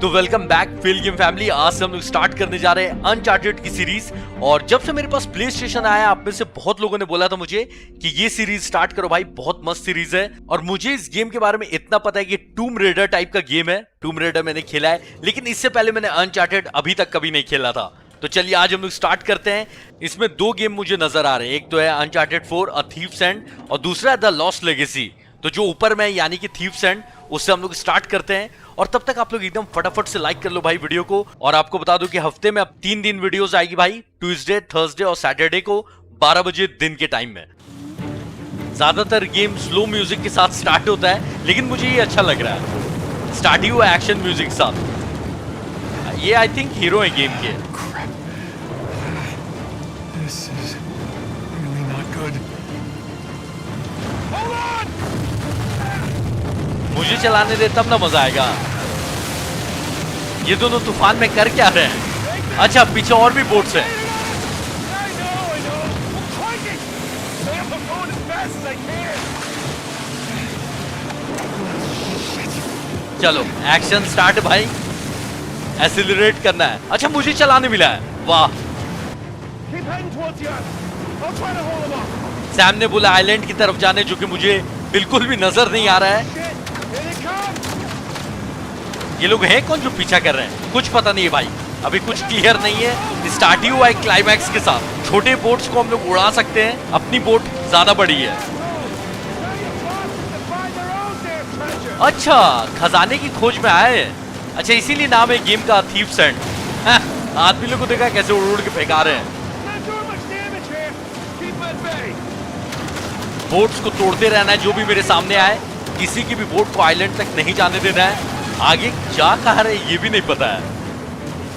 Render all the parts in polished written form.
तो welcome back feel game family. आज से हम लोग स्टार्ट करने जा रहे हैं अनचार्टेड की सीरीज। और जब से मेरे पास प्ले स्टेशन आया, आप में से बहुत लोगों ने बोला था मुझे कि ये सीरीज स्टार्ट करो भाई, बहुत मस्त सीरीज है। और मुझे इस गेम के बारे में इतना पता है कि टूम रेडर टाइप का गेम है। टूम रेडर मैंने खेला है, लेकिन इससे पहले मैंने अनचार्टेड अभी तक कभी नहीं खेला था। तो चलिए आज हम लोग स्टार्ट करते हैं। इसमें दो गेम मुझे नजर आ रहे हैं, एक तो है अनचार्टेड 4 अ थीव्स एंड और दूसरा है द लॉस्ट लेगेसी। तो जो ऊपर में यानी कि थीव्स एंड, उससे हम लोग स्टार्ट करते हैं। और तब तक आप लोग एकदम फटाफट से लाइक कर लो भाई वीडियो को। और आपको बता दूं कि हफ्ते में अब 3 दिन वीडियोस आएगी भाई, ट्यूसडे, थर्सडे और सैटरडे को 12 बजे दिन के टाइम में। ज्यादातर गेम स्लो म्यूजिक के साथ स्टार्ट होता है, लेकिन मुझे ये अच्छा लग रहा है, स्टार्ट ही हुआ एक्शन म्यूजिक के साथ। ये आई थिंक हीरो है गेम के। This is really not good. Hold on! मुझे चलाने दे तब ना मजा आएगा। ये दोनों तूफान में कर क्या रहे हैं? अच्छा, पीछे और भी बोट्स हैं। I know. I'm cranking. I'm going as fast as I can. चलो एक्शन स्टार्ट भाई, एक्सीलरेट करना है। अच्छा, मुझे चलाने मिला है, वाह। Keep heading towards the island. I'll try to hold them off. Sam ने बोला आइलैंड की तरफ जाने, जो कि मुझे बिल्कुल भी नजर नहीं आ रहा है। Shit! Here they come. ये लोग हैं कौन जो पीछा कर रहे हैं? कुछ पता नहीं है भाई, अभी कुछ क्लियर नहीं है। स्टार्ट ही हुआ है क्लाइमैक्स के साथ। छोटे बोट्स को हम लोग उड़ा सकते हैं, अपनी बोट ज्यादा बड़ी है। Tell your bosses to find their own damn treasure. अच्छा, खजाने की खोज में आए हैं। अच्छा, इसीलिए नाम है गेम का थीव्स एंड। आदमी लोग को देखा कैसे उड़ उड़ के फेंका रहे हैं। Not doing much damage here. Keep at bay. Boats को तोड़ते रहना है जो भी मेरे सामने आए। किसी की भी बोट को आइलैंड तक नहीं जाने देना है। आगे जा कहाँ रहे ये भी नहीं पता है।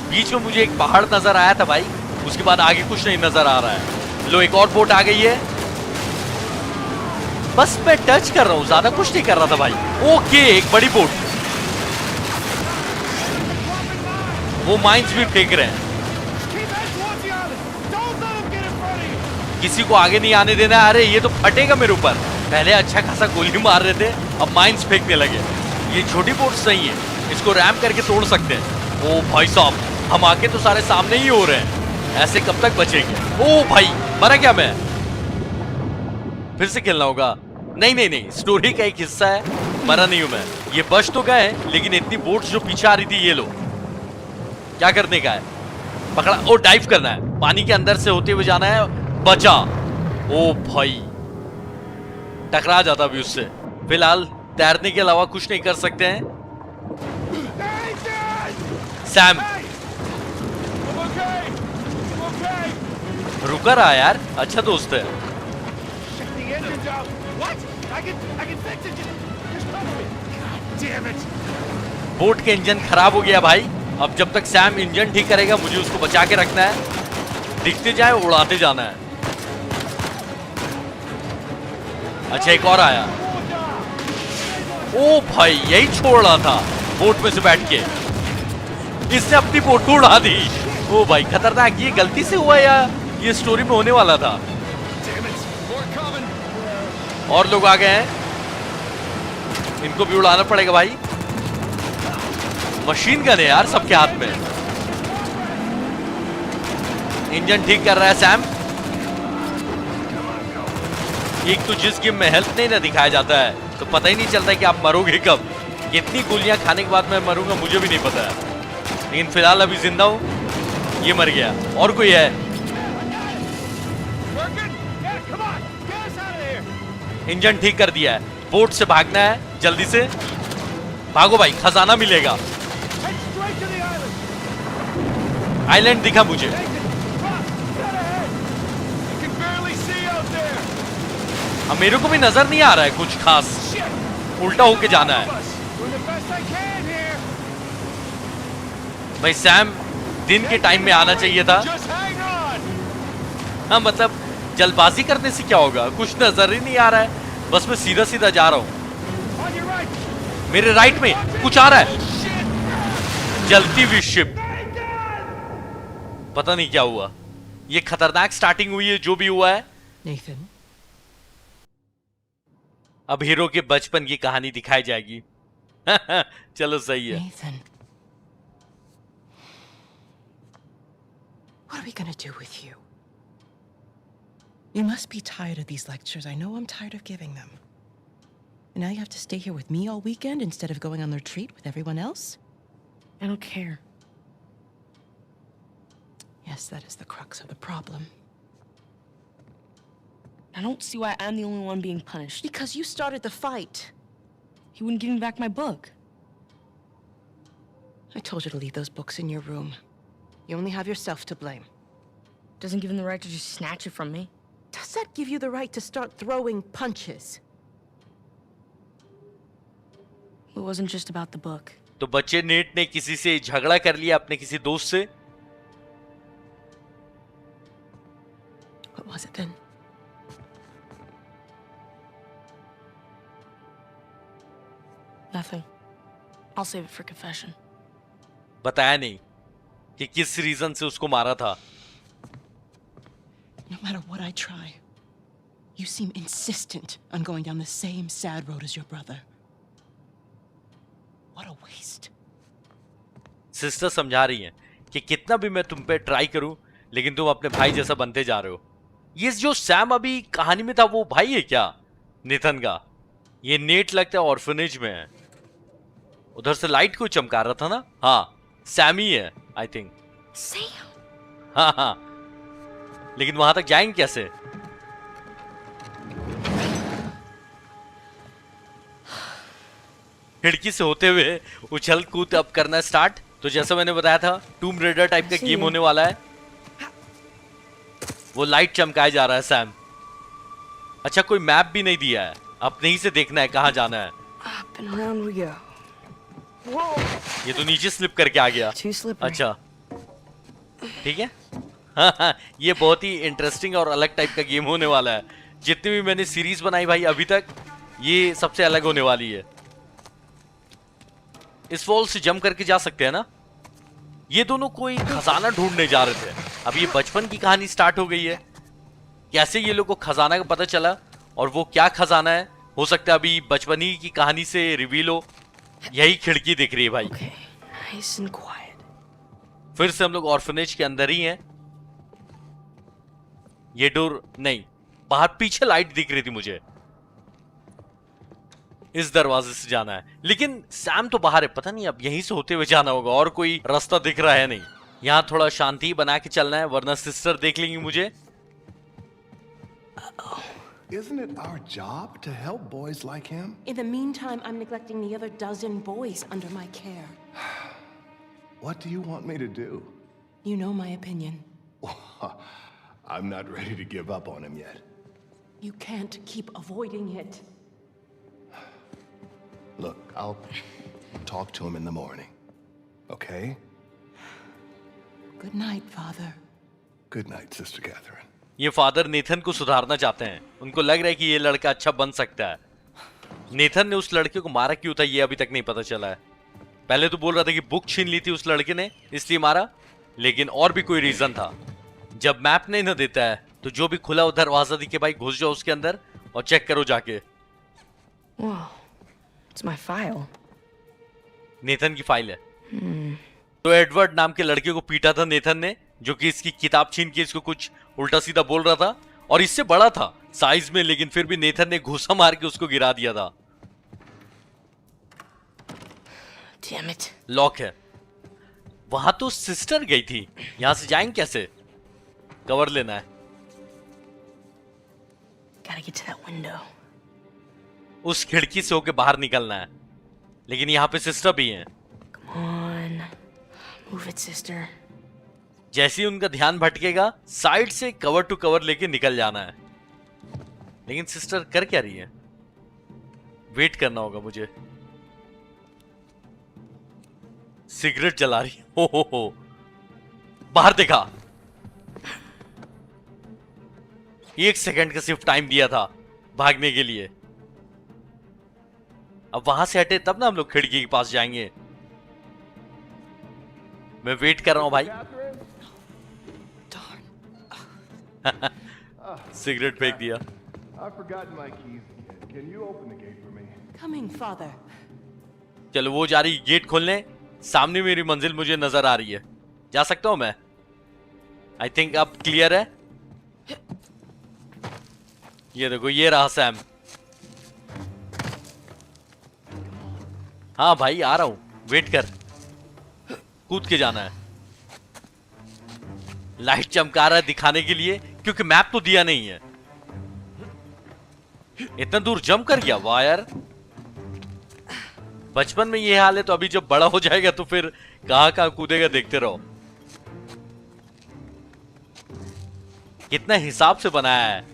बीच में मुझे एक पहाड़ नजर आया था भाई, उसके बाद आगे कुछ नहीं नजर आ रहा है। लो, एक और बोट आ गई है। बस मैं टच कर रहा हूँ, ज्यादा कुछ नहीं कर रहा था भाई। ओके, एक बड़ी बोट। वो माइंस भी फेंक रहे हैं। Keep heading towards the island. Don't let them get in front of you. किसी को आगे नहीं आने देना। अरे ये तो फटेगा मेरे ऊपर। पहले अच्छा खासा गोली मार रहे थे, अब माइंस फेंकने लगे। ये छोटी बोट्स नहीं है, इसको रैम करके तोड़ सकते हैं। ओ भाई साहब, हम आके तो सारे सामने ही हो रहे हैं, ऐसे कब तक बचेंगे? ओ भाई, मरा क्या मैं? फिर से खेलना होगा। नहीं, स्टोरी का एक हिस्सा है, मरा नहीं हूं मैं। ये बच तो गए, लेकिन इतनी बोट्स जो पीछे आ रही थी, ये लो क्या करने का है? पकड़ा। ओ, डाइव करना है, पानी के अंदर से होते हुए जाना है। बचा। ओ भाई, टकरा जाता अभी उससे। फिलहाल तैरने के अलावा कुछ नहीं कर सकते हैं। Sam, Hey! I'm okay. रुका रहा यार, अच्छा दोस्त है। Shit, the engine's out. What? I can fix it. Just cover me. God damn it. Boat के इंजन खराब हो गया भाई। अब जब तक सैम इंजन ठीक करेगा, मुझे उसको बचा के रखना है। दिखते जाए, उड़ाते जाना है। अच्छा, एक और आया। ओ भाई, यही छोड़ रहा था बोट में से बैठ के। इसने अपनी बोट को उड़ा दी। ओ भाई, खतरनाक। ये गलती से हुआ या ये स्टोरी में होने वाला था? Damn it. More coming. और लोग आ गए हैं, इनको भी उड़ाना पड़ेगा भाई। मशीन गन है यार सबके हाथ में। इंजन ठीक कर रहा है सैम। एक तो जिस गेम में हेल्थ नहीं ना दिखाया जाता है, तो पता ही नहीं चलता है कि आप मरोगे कब। कितनी गोलियां खाने के बाद मैं मरूंगा मुझे भी नहीं पता है, लेकिन फिलहाल अभी जिंदा हूं। ये मर गया। और कोई है? Working? Yeah, come on. Get us out of here. Engine ठीक कर दिया है। बोट से भागना है, जल्दी से भागो भाई, खजाना मिलेगा। Head straight to the island. Island दिखा मुझे। Nathan, Ross, get ahead. You can barely see out there. अब मेरे को भी नजर नहीं आ रहा है कुछ खास। Shit. उल्टा होके जाना है Doing the best I can here. भाई। सैम, दिन के टाइम में आना चाहिए था। Just hang on. हाँ, मतलब जल्दबाजी करने से क्या होगा? कुछ नजर ही नहीं आ रहा है, बस मैं सीधा सीधा जा रहा हूँ। On your right. मेरे राइट में कुछ आ रहा है, Shit. जलती हुई शिप। पता नहीं क्या हुआ। ये खतरनाक स्टार्टिंग हुई है जो भी हुआ है। Nathan, अब हीरो के बचपन की कहानी दिखाई जाएगी। चलो सही है। Nathan, What are we gonna do with you? You must be tired of these lectures. I know I'm tired of giving them. And now you have to stay here with me all weekend instead of going on the retreat with everyone else? I don't care. Yes, that is the crux of the problem. I don't see why I'm the only one being punished. Because you started the fight. He wouldn't give me back my book. I told you to leave those books in your room. You only have yourself to blame. Doesn't give him the right to just snatch it from me. Does that give you the right to start throwing punches? It wasn't just about the book. तो बच्चे net ने किसी से झगड़ा कर लिया अपने किसी दोस्त से. What was it then? Nothing. I'll save it for confession. बताया नहीं कि किस रीजन से उसको मारा था. No matter what I try, you seem insistent on going down the same sad road as your brother. What a waste. Sister समझा रही हैं कि कितना भी मैं तुम पे ट्राई करूं लेकिन तुम अपने भाई जैसा बनते जा रहे हो. ये जो सैम अभी कहानी में था वो भाई है क्या नेथन का? ये नेट लगता है ऑर्फनेज में है. उधर से लाइट को चमका रहा था ना. हाँ सैम ही है आई थिंक. Sam! हाँ हाँ लेकिन वहां तक जाएंगे कैसे? खिड़की से होते हुए उछल कूद अब करना स्टार्ट. तो जैसा मैंने बताया था टूम रेडर टाइप का गेम होने वाला है. वो लाइट चमकाया जा रहा है सैम. अच्छा कोई मैप भी नहीं दिया है. अपने ही से देखना है कहां जाना है. Up and around we go. ये तो नीचे स्लिप करके आ गया. Too slippery. अच्छा ठीक है. हाँ हाँ ये बहुत ही इंटरेस्टिंग और अलग टाइप का गेम होने वाला है. जितनी भी मैंने सीरीज बनाई भाई अभी तक ये सबसे अलग होने वाली है. इस वॉल से जंप करके जा सकते हैं ना. ये दोनों कोई खजाना ढूंढने जा रहे थे. अब ये बचपन की कहानी स्टार्ट हो गई है. कैसे ये लोग को खजाना का पता चला और वो क्या खजाना है हो सकता है अभी बचपन ही की कहानी से रिवील हो. यही खिड़की दिख रही है भाई. Okay, nice and quiet. फिर से हम लोग ऑर्फनेज के अंदर ही हैं. ये डोर नहीं. बाहर पीछे लाइट दिख रही थी मुझे. इस दरवाजे से जाना है लेकिन सैम तो बाहर है. पता नहीं अब यहीं से होते हुए जाना होगा और कोई रास्ता दिख रहा है नहीं. यहाँ थोड़ा शांति बना के चलना है वरना सिस्टर देख लेंगी मुझे. Isn't it our job to help boys like him? In the meantime, I'm neglecting the other dozen boys under my care. What do you want me to do? You know my opinion. I'm not ready to give up on him yet. You can't keep avoiding it. Look, I'll talk to him in the morning. Okay? Good night, Father. Good night, Sister Catherine. ये father Nathan को सुधारना चाहते हैं. उनको लग रहा है कि ये लड़का अच्छा बन सकता है. नेथन ने उस लड़के को मारा क्यों था ये अभी तक नहीं पता चला है. पहले तो बोल रहा था कि बुक छीन ली थी उस लड़के ने इसलिए मारा. लेकिन और भी कोई रीजन था. जब मैप नहीं ना देता है तो जो भी खुला हो दरवाजा दिखे भाई घुस जाओ उसके अंदर और चेक करो जाके. Whoa, it's my file. Nathan की फाइल है. तो एडवर्ड नाम के लड़के को पीटा था नेथन ने जो कि इसकी किताब छीन के इसको कुछ उल्टा सीधा बोल रहा था और इससे बड़ा था साइज में लेकिन फिर भी नेथन ने घुसा मार के उसको गिरा दिया था. Damn it. लॉक है. वहां तो सिस्टर गई थी. यहां से जाएंगे कैसे? कवर लेना है. Gotta get to that window. उस खिड़की से होके बाहर निकलना है. लेकिन यहाँ पे सिस्टर भी हैं. Come on. Move it, sister. जैसे ही उनका ध्यान भटकेगा साइड से कवर टू कवर लेके निकल जाना है. लेकिन सिस्टर कर क्या रही है? वेट करना होगा मुझे. सिगरेट जला रही है. हो बाहर देखा. 1 सेकंड का सिर्फ टाइम दिया था भागने के लिए. अब वहां से हटे तब ना हम लोग खिड़की के पास जाएंगे. मैं वेट कर रहा हूं भाई. Darn. सिगरेट फेंक दिया. I've forgotten my keys again. Can you open the gate for me? Coming, Father. चलो वो जा रही गेट खोलने. सामने मेरी मंजिल मुझे नजर आ रही है. जा सकता हूं मैं? आई थिंक अब क्लियर है। ये देखो, ये रहा सैम। हाँ भाई आ रहा हूं, वेट कर। कूद के जाना है। लाइट चमका रहा है दिखाने के लिए, क्योंकि मैप तो दिया नहीं है। इतना दूर जंप कर गया, वाह यार। बचपन में ये हाल है तो अभी जब बड़ा हो जाएगा तो फिर कहां कहां कूदेगा, देखते रहो। कितना हिसाब से बनाया है।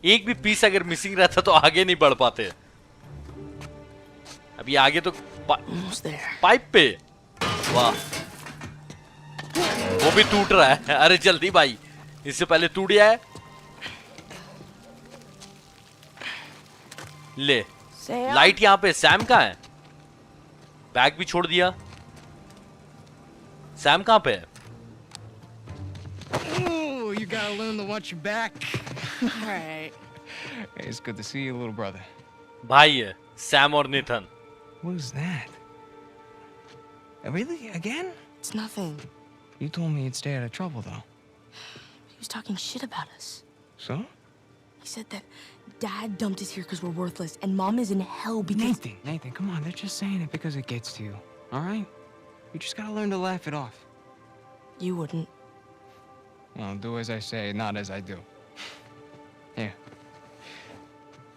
एक भी पीस अगर मिसिंग रहता तो आगे नहीं बढ़ पाते। अभी आगे तो पाइप पे, वाह। वो भी टूट रहा है। अरे जल्दी भाई, इससे पहले टूट जाए। ले, लाइट यहां पे। सैम कहां है? बैग भी छोड़ दिया। सैम कहां पे है? Oh, you gotta learn to watch your back. Alright. Hey, it's good to see you, little brother. भाई है सैम और Nathan. What was that? Really? Again? It's nothing. You told me you'd stay out of trouble, though. He was talking shit about us. So? He said that Dad dumped us here because we're worthless, and Mom is in hell because. Nathan, come on. They're just saying it because it gets to you. All right? You just gotta learn to laugh it off. You wouldn't. Well, do as I say, not as I do. Here.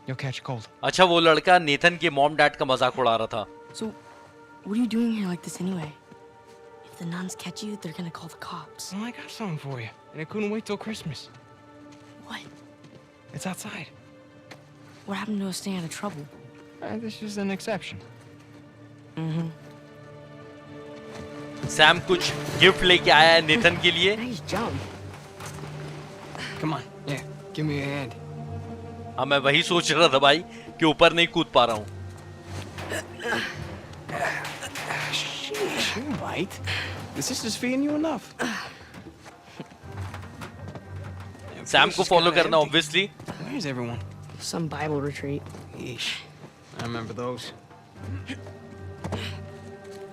You'll catch a cold. अच्छा, वो लड़का Nathan के mom dad का मजाक उड़ा रहा था। So, what are you doing here like this anyway? If the nuns catch you, they're gonna call the cops. Well, I got something for you. And it couldn't wait till Christmas. What? It's outside. What happened to us staying out of trouble? This is an exception. Sam कुछ gift लेके आया है Nathan के लिए। Nice jump. Come on. Yeah, give me a hand. हाँ, मैं वही सोच रहा था भाई कि ऊपर नहीं कूद पा रहा हूँ। Sheesh, you're right. The sister's feeding you enough. Sam को फॉलो करना obviously. Where's everyone? Some Bible retreat. Yeesh. I remember those.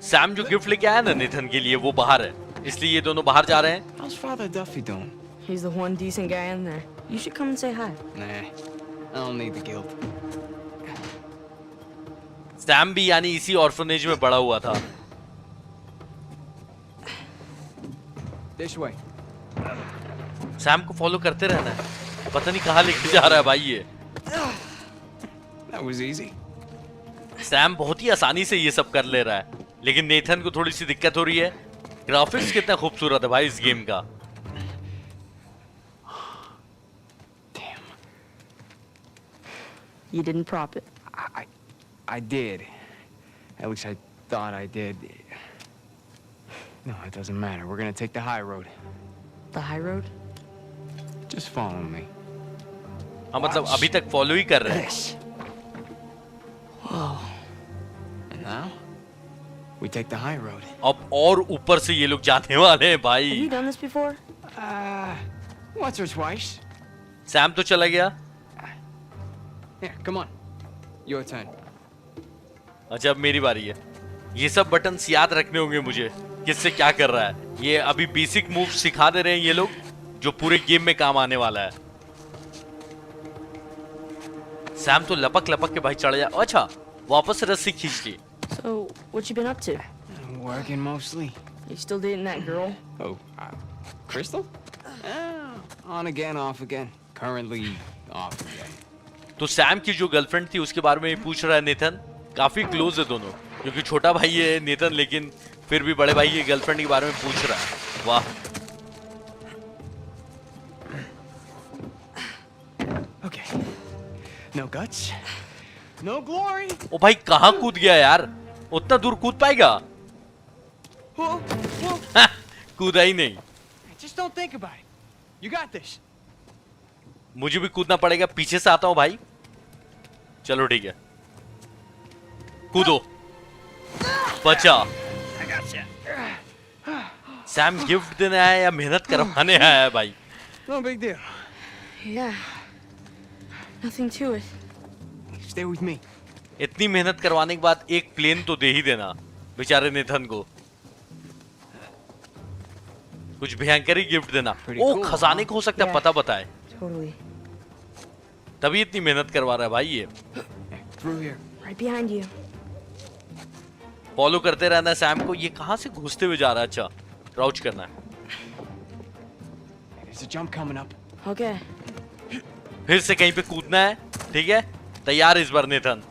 Sam जो गिफ्ट लेके आया ना नेथन के लिए, वो बाहर है, इसलिए ये दोनों बाहर जा रहे हैं। How's Father Duffy doing? He's the one decent guy in there. You should come and say hi. Nah, I don't need the guilt. Sam भी यानी इसी ऑर्फनेज में बड़ा हुआ था। This way. सैम को फॉलो करते रहना है, पता नहीं कहाँ लेके जा रहा है भाई ये। That was easy. सैम बहुत ही आसानी से ये सब कर ले रहा है, लेकिन नेथन को थोड़ी सी दिक्कत हो रही है। ग्राफिक्स कितना खूबसूरत है भाई इस गेम का। Damn. You didn't prop it. I did. At least I thought I did. No, it doesn't matter. We're gonna take the high road. The high road? Just follow me. हाँ, मतलब अभी तक फॉलो ही कर रहे हैं। This. And now, we take the high road. अब और ऊपर से ये लोग जाने वाले हैं Have you भाई। done this before? Once or twice. Sam तो चला गया। Here, come on. Your turn. अच्छा, अब मेरी बारी है। ये सब बटन्स याद रखने होंगे मुझे, किससे क्या कर रहा है। ये अभी बेसिक मूव सिखा दे रहे हैं ये लोग, जो पूरे गेम में काम आने वाला है। सैम तो लपक लपक के भाई चढ़ जा। अच्छा, वापस रस्सी खींच ली। So, what you been up to? Working mostly. You still dating that girl? Oh, Crystal? On again, off again. Currently off again. तो सैम की जो गर्लफ्रेंड थी उसके बारे में पूछ रहा है नेथन। काफी क्लोज है दोनों, क्योंकि छोटा भाई है नेथन, लेकिन फिर भी बड़े भाई की गर्लफ्रेंड के बारे में पूछ रहा है। वाह। Okay. No guts. No glory. ओ भाई कहाँ कूद गया यार, उतना दूर कूद पाएगा? Whoa, whoa. कूदा ही नहीं। Just don't think about it. You got this. मुझे भी कूदना पड़ेगा, पीछे से आता हूं भाई। चलो ठीक है, कूदो। बचा। सैम गिफ्ट देने आया या मेहनत करवाने आया है भाई? No big deal. Yeah. Nothing to it. Stay with me. इतनी मेहनत करवाने के बाद एक प्लेन तो दे ही देना बेचारे नेथन को। कुछ भयंकर ही गिफ्ट देना। Pretty ओ cool, खजाने को हो सकता है Yeah. पता बताए, Totally. तभी इतनी मेहनत करवा रहा है भाई ये। Through here. Right behind you. Follow करते रहना है सैम को। ये कहां से घुसते हुए जा रहा है? अच्छा क्राउच करना है। There's a jump coming up. Okay. फिर से कहीं पे कूदना है, ठीक है? तैयार इस बार नेथन।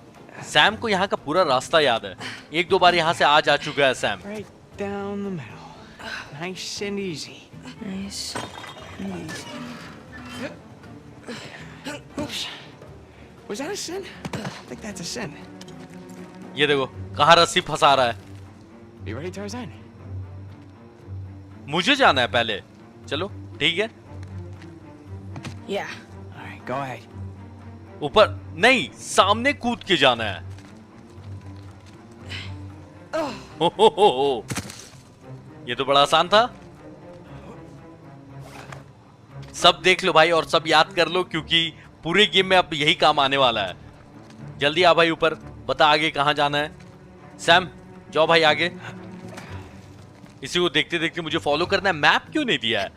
सैम को यहाँ का पूरा रास्ता याद है, एक दो बार यहाँ से आ जा चुका है Sam. Right down the middle. Nice and easy. Nice and easy. Oops. Was that a sin? I think that's a sin. ये देखो कहाँ रस्सी फंसा रहा है। You ready, Tarzan? मुझे जाना है पहले, चलो ठीक है। Yeah. All right, go ahead. ऊपर नहीं, सामने कूद के जाना है। हो। ये तो बड़ा आसान था। सब देख लो भाई और सब याद कर लो, क्योंकि पूरे गेम में अब यही काम आने वाला है। जल्दी आ भाई ऊपर, बता आगे कहां जाना है। सैम जाओ भाई आगे। इसी को देखते देखते मुझे फॉलो करना है। मैप क्यों नहीं दिया है?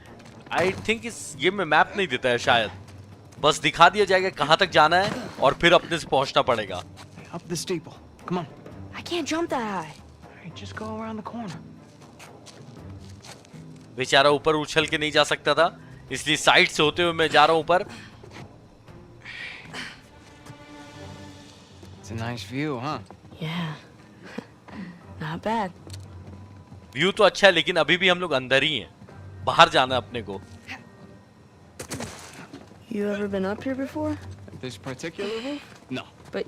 आई थिंक इस गेम में मैप नहीं देता है शायद, बस दिखा दिया जाएगा कहां तक जाना है और फिर अपने से पहुंचना पड़ेगा। Up the steeple. Come on. I can't jump that high. All right, just go around the corner. बेचारा ऊपर उछल के नहीं जा सकता था, इसलिए साइड से होते हुए मैं जा रहा हूं ऊपर। It's a nice view, huh? Yeah. Not bad. View तो अच्छा है, लेकिन अभी भी हम लोग अंदर ही हैं, बाहर जाना है अपने को। You ever been up here before? This particular roof? No. But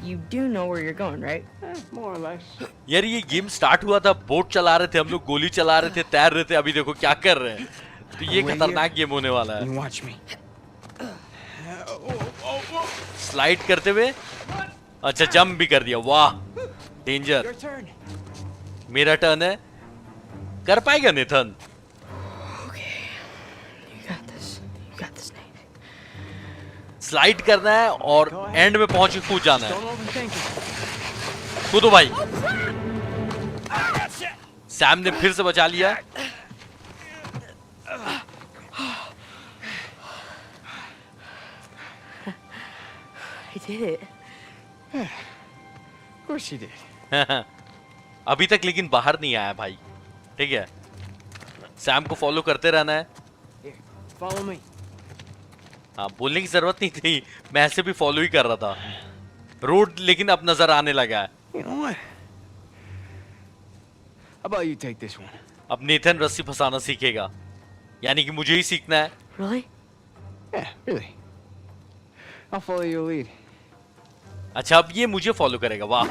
you do know where you're going, right? More or less. यार ये गेम स्टार्ट हुआ था, बोट चला रहे थे हम लोग, गोली चला रहे थे, तैर रहे थे, अभी देखो क्या कर रहे हैं। तो ये खतरनाक गेम होने वाला है। You watch me. स्लाइड करते हुए, अच्छा जंप भी कर दिया, वाह डेंजर। Your turn. मेरा टर्न है, कर पाएगा Nathan? Okay. You got this. You got this, Nate. Slide करना है और एंड में पहुंच के कूद जाना है। Don't overthink it. कूदो भाई। सैम ने फिर से बचा लिया। I did it. Of course you did. अभी तक लेकिन बाहर नहीं आया भाई, ठीक है? सैम को फॉलो करते रहना है। Here, follow me. हाँ, बोलने की जरूरत नहीं थी, मैं ऐसे भी फॉलो ही कर रहा था। रोड लेकिन अब नजर आने लगा है। You know what? How about you take this one? अब नेथन रस्सी फंसाना सीखेगा, यानी कि मुझे ही सीखना है। Really? Yeah, really. I'll follow your lead. अच्छा अब ये मुझे फॉलो करेगा, वाह।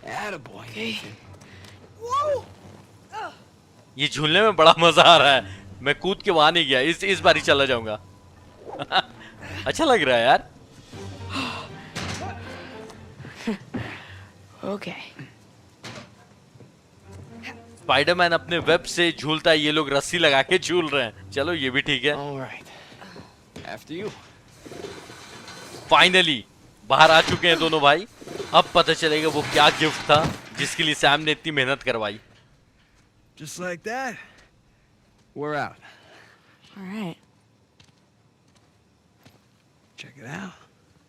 Attaboy, Nathan. ये झूलने में बड़ा मजा आ रहा है। मैं कूद के वहां नहीं गया, इस बार ही चला जाऊंगा। अच्छा लग रहा है यार। Okay. स्पाइडरमैन अपने वेब से झूलता है, ये लोग रस्सी लगा के झूल रहे हैं। चलो ये भी ठीक है। All right. After you. Finally बाहर आ चुके हैं दोनों भाई। अब पता चलेगा वो क्या गिफ्ट था जिसके लिए सैम ने इतनी मेहनत करवाई। Just like that. We're out. All right. Check it out.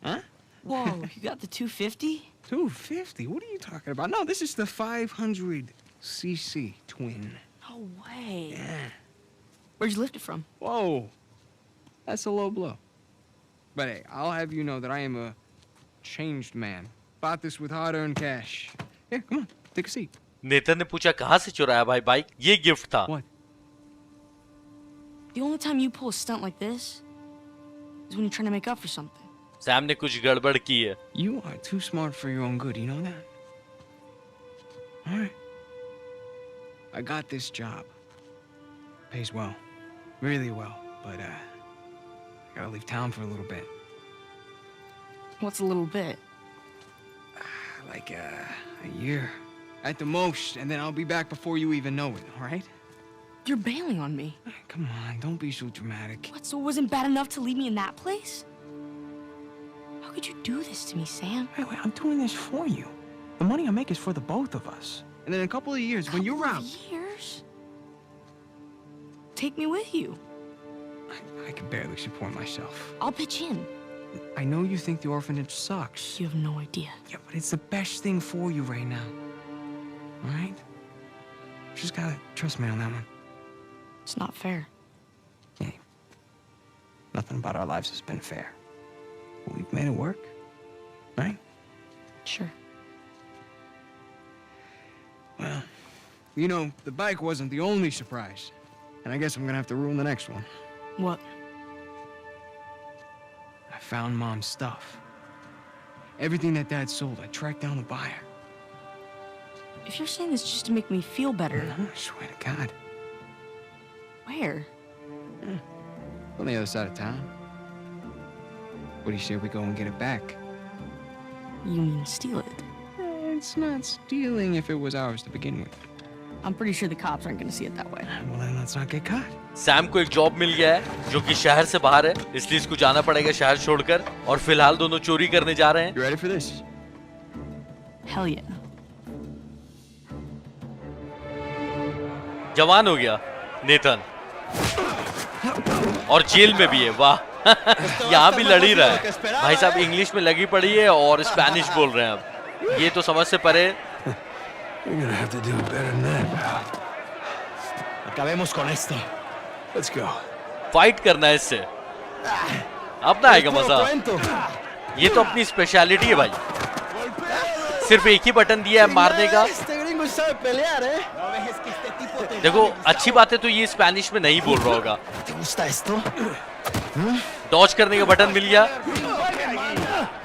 Huh? Whoa, you got the 250? 250? What are you talking about? No, this is the 500cc twin. No way. Yeah. Where'd you lift it from? Whoa. That's a low blow. But hey, I'll have you know that I am a changed man. Bought this with hard-earned cash. Yeah, come on, take a seat. नेतन ने पूछा कहां से चुराया भाई bike? ये gift था। What? The only time you pull a stunt like this is when you're trying to make up for something. Sam ने कुछ गड़बड़ की है। You are too smart for your own good, you know that? All right. I got this job. Pays well. Really well. But, I gotta leave town for a little bit. What's a little bit? Like, a year. At the most, and then I'll be back before you even know it, all right? You're bailing on me. Come on, don't be so dramatic. What, so it wasn't bad enough to leave me in that place? How could you do this to me, Sam? Wait, I'm doing this for you. The money I make is for the both of us. And then in a couple of years, when you're Couple out... of years? take me with you. I can barely support myself. I'll pitch in. I know you think the orphanage sucks. You have no idea. Yeah, but it's the best thing for you right now. All right? Just gotta trust me on that one. It's not fair. Hey, nothing about our lives has been fair. But we've made it work, right? Sure. Well, you know, the bike wasn't the only surprise. And I guess I'm gonna have to ruin the next one. What? I found Mom's stuff. Everything that Dad sold, I tracked down the buyer. If you're saying this just to make me feel better, No, I swear to God. where? On the other side of town. What do you say we go and get it back? You mean steal it? It's not stealing if it was ours to begin with. I'm pretty sure the cops aren't gonna see it that way. Well, then let's not get caught. Sam को एक job मिल गया है जो कि शहर से बाहर है, इसलिए इसको जाना पड़ेगा शहर छोड़कर, और फिलहाल दोनों चोरी करने जा रहे हैं। You ready for this? Hell yeah. जवान हो गया नेथन, और जेल में भी है। वाह यहाँ भी लड़ ही रहा है भाई साहब, इंग्लिश में लगी पड़ी है और स्पेनिश बोल रहे हैं। अब ये तो समझ से परे। You're gonna have to do better than that, pal. Acabemos con esto. Let's go. Fight करना है इससे, अब ना आएगा मजा। Cuento. ये तो अपनी स्पेशलिटी है भाई, सिर्फ एक ही बटन दिया है मारने का। Este gringo sabe pelear, ¿eh? ¿No ves que este tipo te... देखो अच्छी बात है तो ये स्पेनिश में नहीं बोल रहा होगा। ¿Te gusta esto? डॉज करने का बटन मिल गया,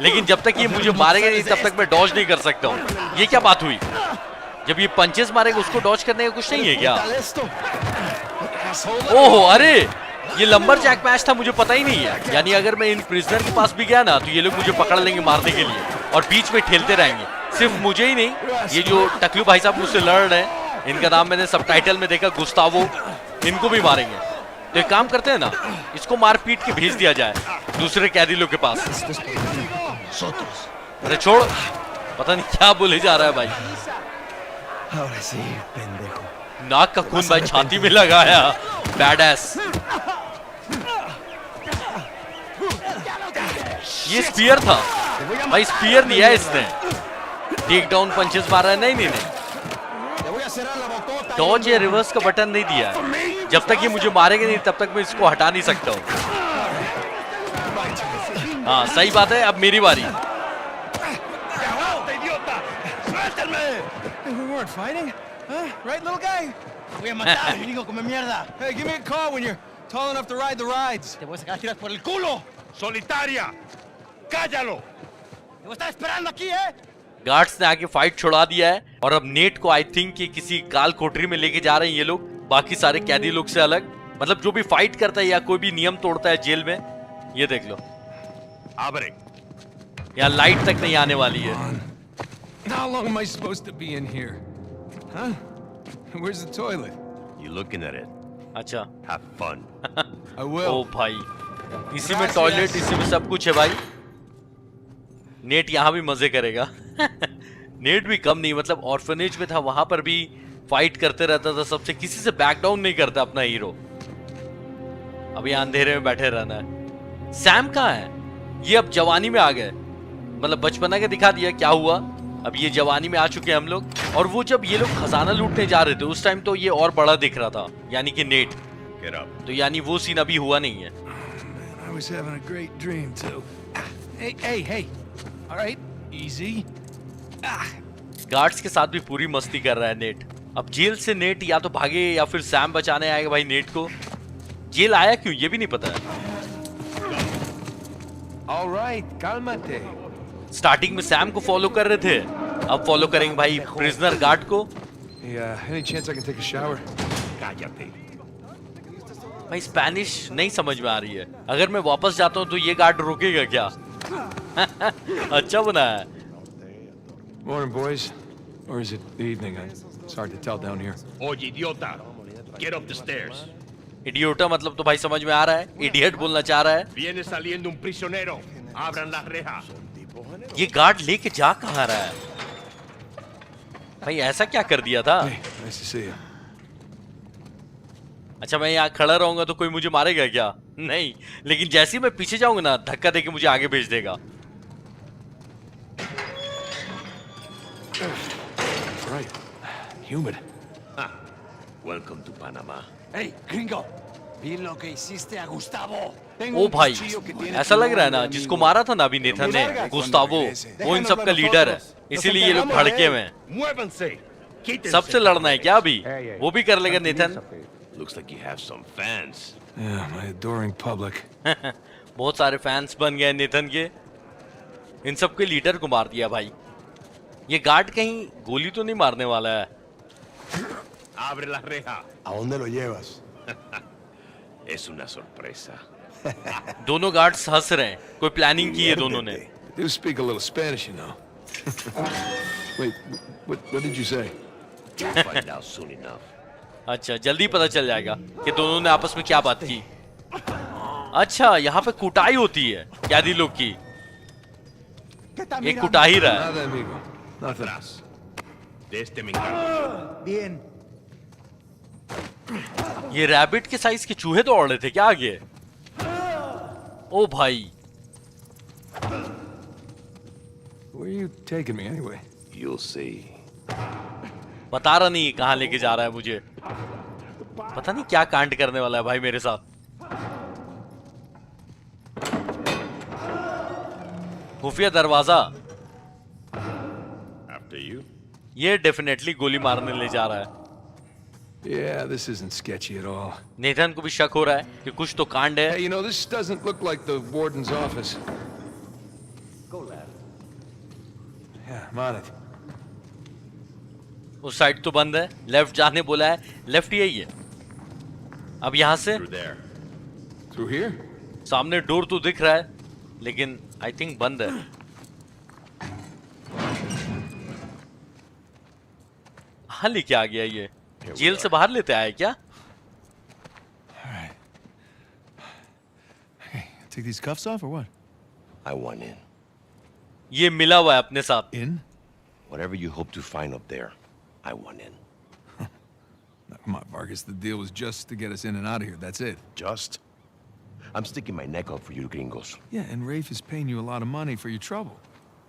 लेकिन जब तक ये मुझे मारेगा नहीं तब तक मैं डॉज नहीं कर सकता हूँ। ये क्या बात हुई? जब ये पंचेस मारेगा उसको डॉज करने का कुछ नहीं है क्या? ¿Tal esto? ओहो अरे ये लंबर जैक मैच था, मुझे पता ही नहीं है। यानी अगर मैं इन प्रिजनर के पास भी गया ना तो ये लोग मुझे पकड़ लेंगे मारने के लिए और बीच में ठेलते रहेंगे। सिर्फ मुझे ही नहीं, ये जो टकलू भाई साहब मुझसे लड़ रहे हैं, इनका नाम मैंने सबटाइटल में देखा गुस्तावो, इनको भी मारेंगे। तो एक काम करते हैं ना, इसको मार पीट के भेज दिया जाए दूसरे कैदी लोग के पास। Nosotros. अरे छोड़, पता नहीं क्या बोले जा रहा है भाई। Ahora sí, pendejo. नाक का खून भाई छाती में लगाया, बैडएस। ये स्पीयर था भाई, स्पीयर लिया है इसने। टेक डाउन पंचेस मारा है। नहीं नहीं नहीं, Te voy a cerrar la bocota. Dodge या रिवर्स का बटन नहीं दिया है। जब तक ये मुझे मारेगा नहीं तब तक मैं इसको हटा नहीं सकता हूँ। हाँ सही बात है, अब मेरी बारी। We weren't fighting, huh? Right, little guy? Te voy a matar, gringo come mierda. Hey, give me a call when you're tall enough to ride the rides. Te voy a sacar tiras por el culo. Solitaria. Cállalo. Te voy a estar esperando aquí, ¿eh? Guards ने आके fight छुड़ा दिया है और अब net को I think ये किसी काल कोठरी में लेके जा रहे हैं ये लोग, बाकी सारे कैदी लोग से अलग। मतलब जो भी फाइट करता है या कोई भी नियम तोड़ता है जेल में, ये देख लो। Abre. यहाँ लाइट तक नहीं आने वाली है। How long am I supposed to be in here? Huh? Where's the toilet? You looking at it? अच्छा Have fun. I O will. भाई, इसी में टॉयलेट, इसी में सब कुछ है भाई। नेट यहाँ भी मजे करेगा। नेट भी कम नहीं, मतलब ऑर्फनेज में था वहां पर भी फाइट करते रहता था सबसे, किसी से बैक डाउन नहीं करता अपना हीरो। अब यहाँ अंधेरे में बैठे रहना है। सैम कहाँ है? ये अब जवानी में आ गए, मतलब बचपना के दिखा दिया क्या हुआ। अब ये जवानी में आ चुके हैं हम लोग। और वो जब ये लोग खजाना लूटने जा रहे थे उस टाइम तो ये और बड़ा दिख रहा था, यानी कि नेट। Get up. तो यानी वो सीन अभी हुआ नहीं है। Man, I was having a great dream too. Hey. All right, easy. Guards के साथ भी पूरी मस्ती कर रहा है नेट। अब जेल से नेट या तो भागे या फिर सैम बचाने आएगा भाई नेट को। जेल आया क्यों ये भी नहीं पता है। All right, cálmate. स्टार्टिंग में सैम को फॉलो कर रहे थे, अब फॉलो करेंगे भाई प्रिजनर गार्ड को। Hey, any chance I can take a shower? Cállate. भाई स्पेनिश नहीं समझ में आ रही है। अगर मैं वापस जाता हूँ तो ये गार्ड रोकेगा क्या? अच्छा बना है। Morning, boys. Or is it the evening? It's hard to tell down here. Oye, idiota. Get up the stairs. इडियोटा मतलब तो भाई समझ में आ रहा है, इडियट बोलना चाह रहा है। Viene saliendo un prisionero. Abran las rejas. ये गार्ड लेके जा कहाँ रहा है? भाई ऐसा क्या कर दिया था? Hey, nice to see you. अच्छा मैं यहाँ खड़ा रहूंगा तो कोई मुझे मारेगा क्या? नहीं, लेकिन जैसे ही मैं पीछे जाऊंगा ना, धक्का देके मुझे आगे भेज देगा। Right. Humid. Welcome to Panama. Hey, gringo. Vi lo que hiciste a Gustavo. ओ भाई, ऐसा लग रहा है ना जिसको मारा था ना अभी नेथन ने, गुस्तावो, वो इन सब का लीडर है, इसीलिए ये लोग भड़के हुए हैं। Muévanse. Quítense. सबसे लड़ना है क्या अभी? वो भी कर लेगा Nathan. Looks like you have some fans. Yeah, my adoring public. बहुत सारे फैंस बन गए नेथन के। इन सब के लीडर को मार दिया भाई। ये गार्ड कहीं गोली तो नहीं मारने वाला है? Abre la reja. ¿A dónde lo llevas? Es una sorpresa. दोनों गार्ड्स हंस रहे हैं, कोई प्लानिंग की है दोनों ने। You speak a little Spanish, you know. Wait, what did you say? You'll find out soon enough. अच्छा, जल्दी पता चल जाएगा कि दोनों ने आपस में क्या बात की। अच्छा, यहाँ पे कुटाई होती है कैदी लोग की। एक कुटा ही रहा है। Nada, amigo. Nothing. Atrás. De este me encargo. ये रैबिट के साइज के चूहे तो उड़ रहे थे क्या आगे? ओ भाई, Where are you taking me anyway? You'll see. बता रहा नहीं कहाँ लेके जा रहा है मुझे। पता नहीं क्या कांड करने वाला है भाई मेरे साथ। खुफिया दरवाजा। After you. ये डेफिनेटली गोली मारने ले जा रहा है। Yeah, this isn't sketchy at all. Nathan को भी शक हो रहा है कि कुछ तो कांड है। Hey, you know, this doesn't look like the warden's office. Go, lad. Yeah, I'm on it. उस साइड तो बंद है, लेफ्ट जाने बोला है, लेफ्ट यही है। अब यहाँ से Through there. Through here? सामने डोर तो दिख रहा है, लेकिन आई थिंक बंद है। हाँ, लेके आ गया ये। जेल से बाहर लेते आए क्या? All right. Okay, take these cuffs off or what? I want in. ये मिला हुआ है अपने साथ। In? Whatever you hope to find up there, I want in. No, come on, Vargas. The deal was just to get us in and out of here. That's it. Just? I'm sticking my neck out for you gringos. Yeah, and Rafe is paying you a lot of money for your trouble.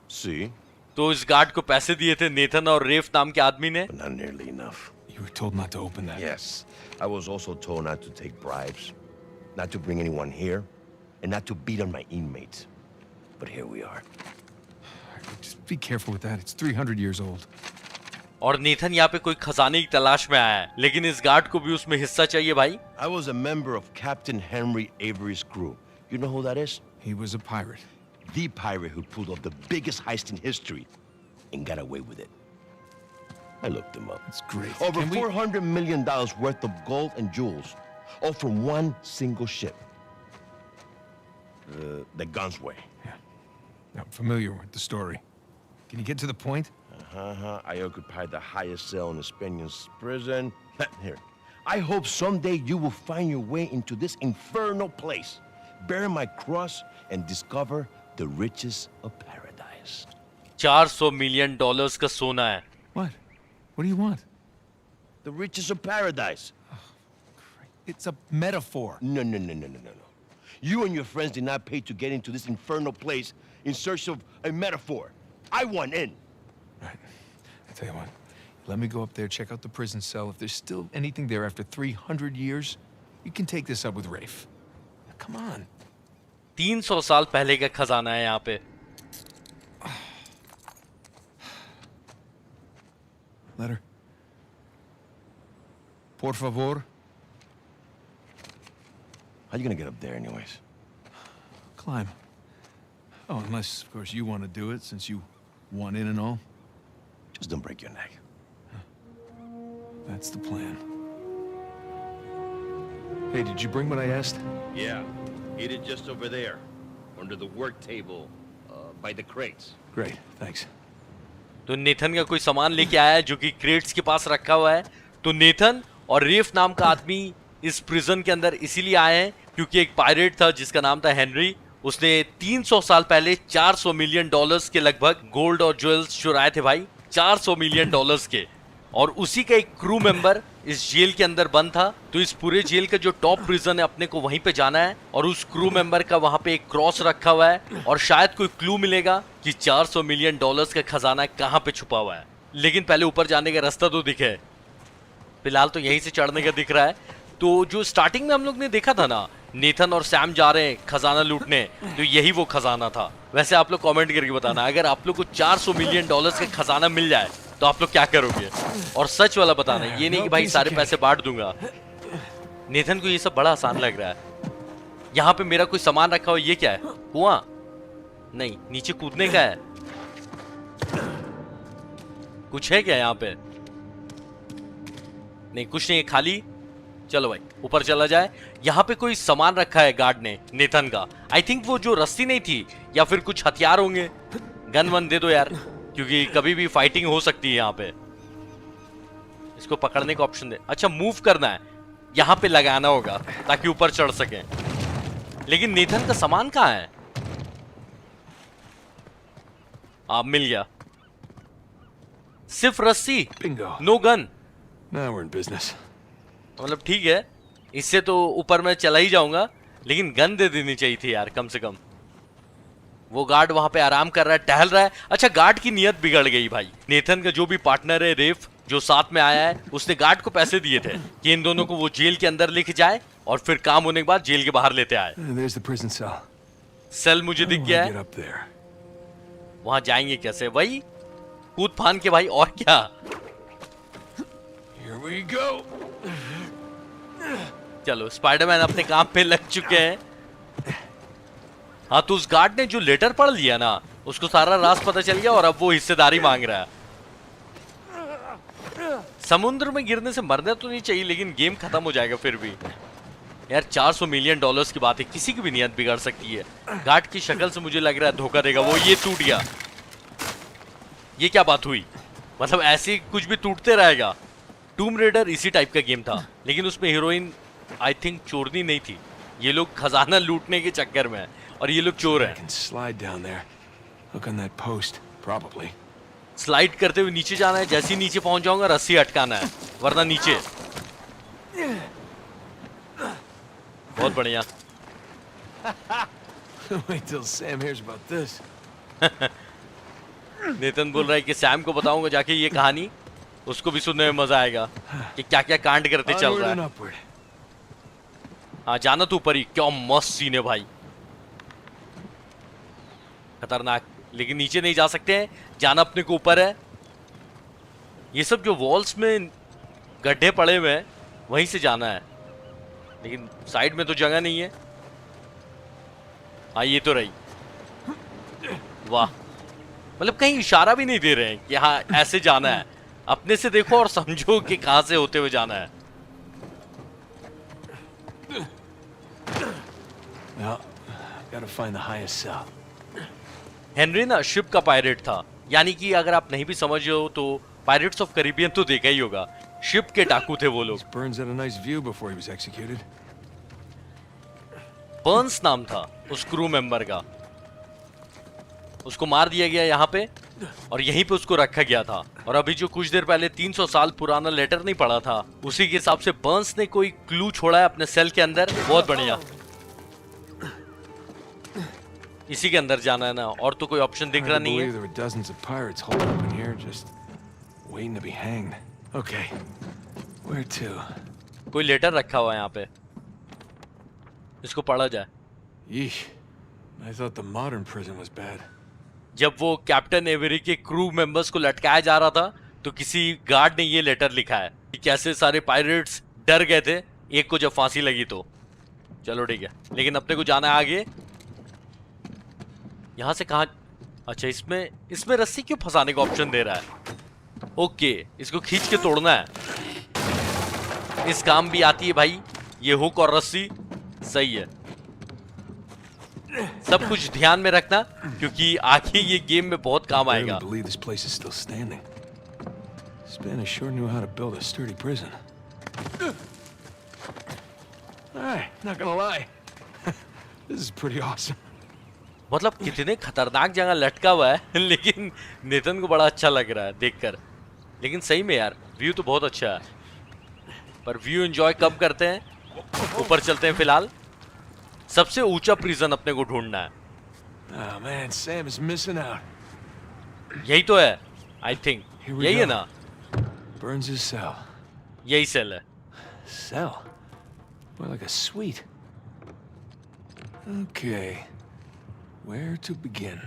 See? तो इस guard को पैसे दिए थे Nathan और रेफ नाम के आदमी ने। But not nearly enough. You were told not to open that. Yes. I was also told not to take bribes, not to bring anyone here, and not to beat on my inmates. But here we are. Just be careful with that. It's 300 years old. और Nathan यहाँ पे कोई खजाने की तलाश में आया है, लेकिन इस गार्ड को भी उसमें हिस्सा चाहिए भाई। I was a member of Captain Henry Avery's crew. You know who that is? He was a pirate. The pirate who pulled off the biggest heist in history and got away with it. I looked him up. That's great. Over Can we- $400 million worth of gold and jewels, all from one single ship. The Gunsway. I'm familiar with the story. Can you get to the point? I occupied the highest cell in the Spaniards' prison. Here. I hope someday you will find your way into this infernal place, bear my cross, and discover the riches of paradise. $400 million का सोना है। What? What do you want? The riches of paradise. It's a metaphor. No. You and your friends did not pay to get into this infernal place in search of a metaphor. I want in. Right. I tell you what. Let me go up there, check out the prison cell. If there's still anything there after 300 years, you can take this up with Rafe. Now, come on. 300 साल पहले का खजाना है यहाँ पे। Letter. Por favor. How you gonna get up there anyways? Climb. Oh, unless, of course, you want to do it, since you want in and all. Just don't break your neck. That's the plan. Hey, did you bring what I asked? Yeah. Eat it just over there, under the work table, by the crates. Great, thanks. तो Nathan का कोई सामान लेके आया है जो कि crates के पास रखा हुआ है। तो नेथन और रेफ नाम का आदमी इस प्रिजन के अंदर इसीलिए आए हैं क्योंकि एक पायरेट था जिसका नाम था हेनरी। उसने 300 साल पहले $400 मिलियन के लगभग गोल्ड और ज्वेल्स चुराए थे भाई, $400 मिलियन के। और उसी का एक क्रू मेंबर इस जेल के अंदर बंद था, तो इस पूरे जेल का जो टॉप प्रिजन है अपने को वहीं पे जाना है और उस क्रू मेंबर का वहां पे एक क्रॉस रखा हुआ है और शायद कोई क्लू मिलेगा कि 400 मिलियन डॉलर्स का खजाना कहां पे छुपा हुआ है। लेकिन पहले ऊपर जाने का रास्ता तो दिखे, फिलहाल तो यहीं से चढ़ने का दिख रहा है। तो जो स्टार्टिंग में हम लोग ने देखा था ना, नेथन और सैम जा रहे हैं खजाना लूटने, तो यही वो खजाना था। वैसे आप लोग कमेंट करके बताना, अगर आप लोग को 400 मिलियन डॉलर्स का खजाना मिल जाए तो आप लोग क्या करोगे, और सच वाला बताना, ये नहीं कि भाई सारे पैसे बांट दूंगा। नेथन को ये सब बड़ा आसान लग रहा है। यहाँ पे मेरा कोई सामान रखा हो, ये क्या है, कुआं? नहीं, नीचे कूदने का है। कुछ है क्या यहाँ पे? नहीं, कुछ नहीं है, खाली। चलो भाई ऊपर चला जाए। यहाँ पे कोई सामान रखा है गार्ड ने, नेथन का। आई थिंक वो जो रस्सी नहीं थी, या फिर कुछ हथियार होंगे। गन वन दे दो यार, क्योंकि कभी भी फाइटिंग हो सकती है यहाँ पे। इसको पकड़ने का ऑप्शन दे। अच्छा, मूव करना है, यहाँ पे लगाना होगा ताकि ऊपर चढ़ सके। लेकिन नेथन का सामान कहाँ है? मिल गया, सिर्फ रस्सी, Bingo. No gun. Now we're in business. मतलब ठीक है, इससे तो ऊपर मैं चला ही जाऊंगा, लेकिन गन दे देनी चाहिए थी यार कम से कम। वो गार्ड वहां पे आराम कर रहा है, टहल रहा है। अच्छा, गार्ड की नियत बिगड़ गई भाई। नेथन का जो भी पार्टनर है रेफ, जो साथ में आया है, उसने गार्ड को पैसे दिए थे कि इन दोनों को वो जेल के अंदर लेके जाए और फिर काम होने के बाद जेल के बाहर लेते आए। There's the prison cell. Cell मुझे दिख गया Get है। up there. वहां जाएंगे कैसे? वही कूद फान के भाई, और क्या। Here we go. चलो, स्पाइडरमैन अपने काम पे लग चुके हैं। हाँ, तो उस गार्ड ने जो लेटर पढ़ लिया ना, उसको सारा राज पता चल गया और अब वो हिस्सेदारी मांग रहा है। समुद्र में गिरने से मरना तो नहीं चाहिए, लेकिन गेम खत्म हो जाएगा फिर भी। यार 400 मिलियन डॉलर्स की बात है, किसी की भी नियत बिगाड़ सकती है। गार्ड की शक्ल से मुझे लग रहा है धोखा देगा वो। ये टूट गया, ये क्या बात हुई? मतलब ऐसे कुछ भी टूटते रहेगा। टूम रेडर इसी टाइप का गेम था, लेकिन उसमें हीरोइन आई थिंक चोरनी नहीं थी। ये लोग खजाना लूटने के चक्कर में है और ये लोग चोर I हैं। can slide down there. Look on that post. Probably. Slide करते हुए नीचे जाना है। जैसे ही नीचे पहुंच जाऊंगा रस्सी अटकाना है, वरना नीचे। बहुत बढ़िया। Wait till Sam hears about this. नेतन बोल रहा है कि सैम को बताऊंगा जाके ये कहानी, उसको भी सुनने में मजा आएगा कि क्या क्या कांड करते चल Onward रहा and है। upward. हाँ, जाना तो ऊपर ही। क्या मस्त सीन है भाई, खतरनाक। लेकिन नीचे नहीं जा सकते हैं, जाना अपने को ऊपर है। ये सब जो वॉल्स में गड्ढे पड़े हुए हैं, वहीं से जाना है, लेकिन साइड में तो जगह नहीं है। हाँ, ये तो रही। वाह, मतलब कहीं इशारा भी नहीं दे रहे हैं कि हाँ ऐसे जाना है। अपने से देखो और समझो कि कहां से होते हुए जाना है। Well, gotta find the highest cell. Henry ना शिप का पायरेट था, यानी कि अगर आप नहीं भी समझ हो तो पायरेट्स ऑफ कैरिबियन तो देखा ही होगा। शिप के डाकू थे वो लोग। Burns had a nice view before he was executed. Burns नाम था उस क्रू मेंबर का। उसको मार दिया गया यहाँ पे और यहीं पे उसको रखा गया था। और अभी जो कुछ देर पहले 300 साल पुराना लेटर नहीं पड़ा था, उसी के हिसाब से बर्न्स ने कोई क्लू छोड़ा है अपने सेल के अंदर। बहुत बढ़िया, इसी के अंदर जाना है ना, और तो कोई ऑप्शन दिख रहा नहीं है। There were dozens of pirates holed up in here, just waiting to be hanged. Okay, where to? कोई लेटर रखा हुआ है यहाँ पे, इसको पढ़ा जाए। Yeesh, I thought the modern prison was bad. जब वो कैप्टन एवेरी के क्रू मेंबर्स को लटकाया जा रहा था, तो किसी गार्ड ने ये लेटर लिखा है कि कैसे सारे पायरेट्स डर गए थे एक को जब फांसी लगी तो। चलो ठीक है, लेकिन अपने को जाना है आगे। यहां से कहा? अच्छा, इसमें रस्सी क्यों फंसाने का ऑप्शन दे रहा है? ओके, इसको खींच के तोड़ना है। इस काम भी आती है भाई ये हुक और रस्सी। सही है, सब कुछ ध्यान में रखना, क्योंकि आगे ये गेम में बहुत काम I आएगा। barely believe this place is still standing. Spanish sure knew how to build a sturdy prison. Alright, not gonna lie. This is pretty awesome. मतलब कितने खतरनाक जगह लटका हुआ है, लेकिन नेतन को बड़ा अच्छा लग रहा है देखकर। लेकिन सही में यार व्यू तो बहुत अच्छा है। पर व्यू एंजॉय कब करते हैं? ऊपर चलते हैं फिलहाल। सबसे ऊंचा प्रिजन अपने को ढूंढना है। Oh man, Sam is missing out. यही तो है, आई थिंक Here we यही है go. ना? Burns' cell. यही सेल है। Cell? More like a suite. Okay. Where to begin?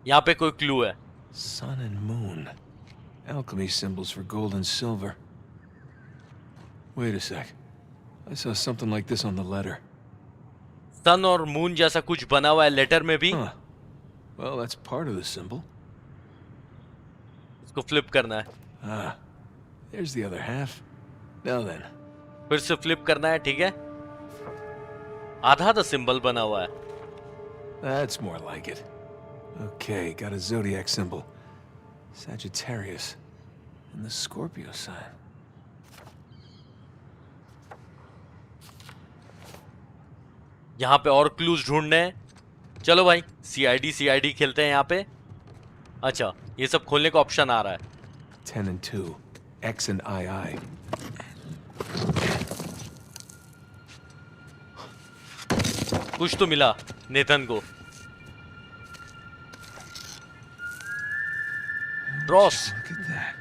यहाँ पे कोई क्लू है? Sun and moon. Alchemy symbols for gold and silver. Wait a sec. I saw something like this on the letter. सन और moon जैसा कुछ बना हुआ है लेटर में भी। Huh. Well, that's part of the symbol. इसको फ्लिप करना है। Ah, there's the other half. Now then. फिर से फ्लिप करना है, ठीक है? आधा द सिंबल बना हुआ है। That's more like it. Okay, got a zodiac symbol. Sagittarius. And the Scorpio sign. यहाँ पे और क्लूज ढूंढने हैं। चलो भाई, सीआईडी खेलते हैं यहाँ पे। अच्छा, ये सब खोलने का ऑप्शन आ रहा है। 10 and 2. X and II. कुछ तो मिला नेथन को। Cross. Look at that.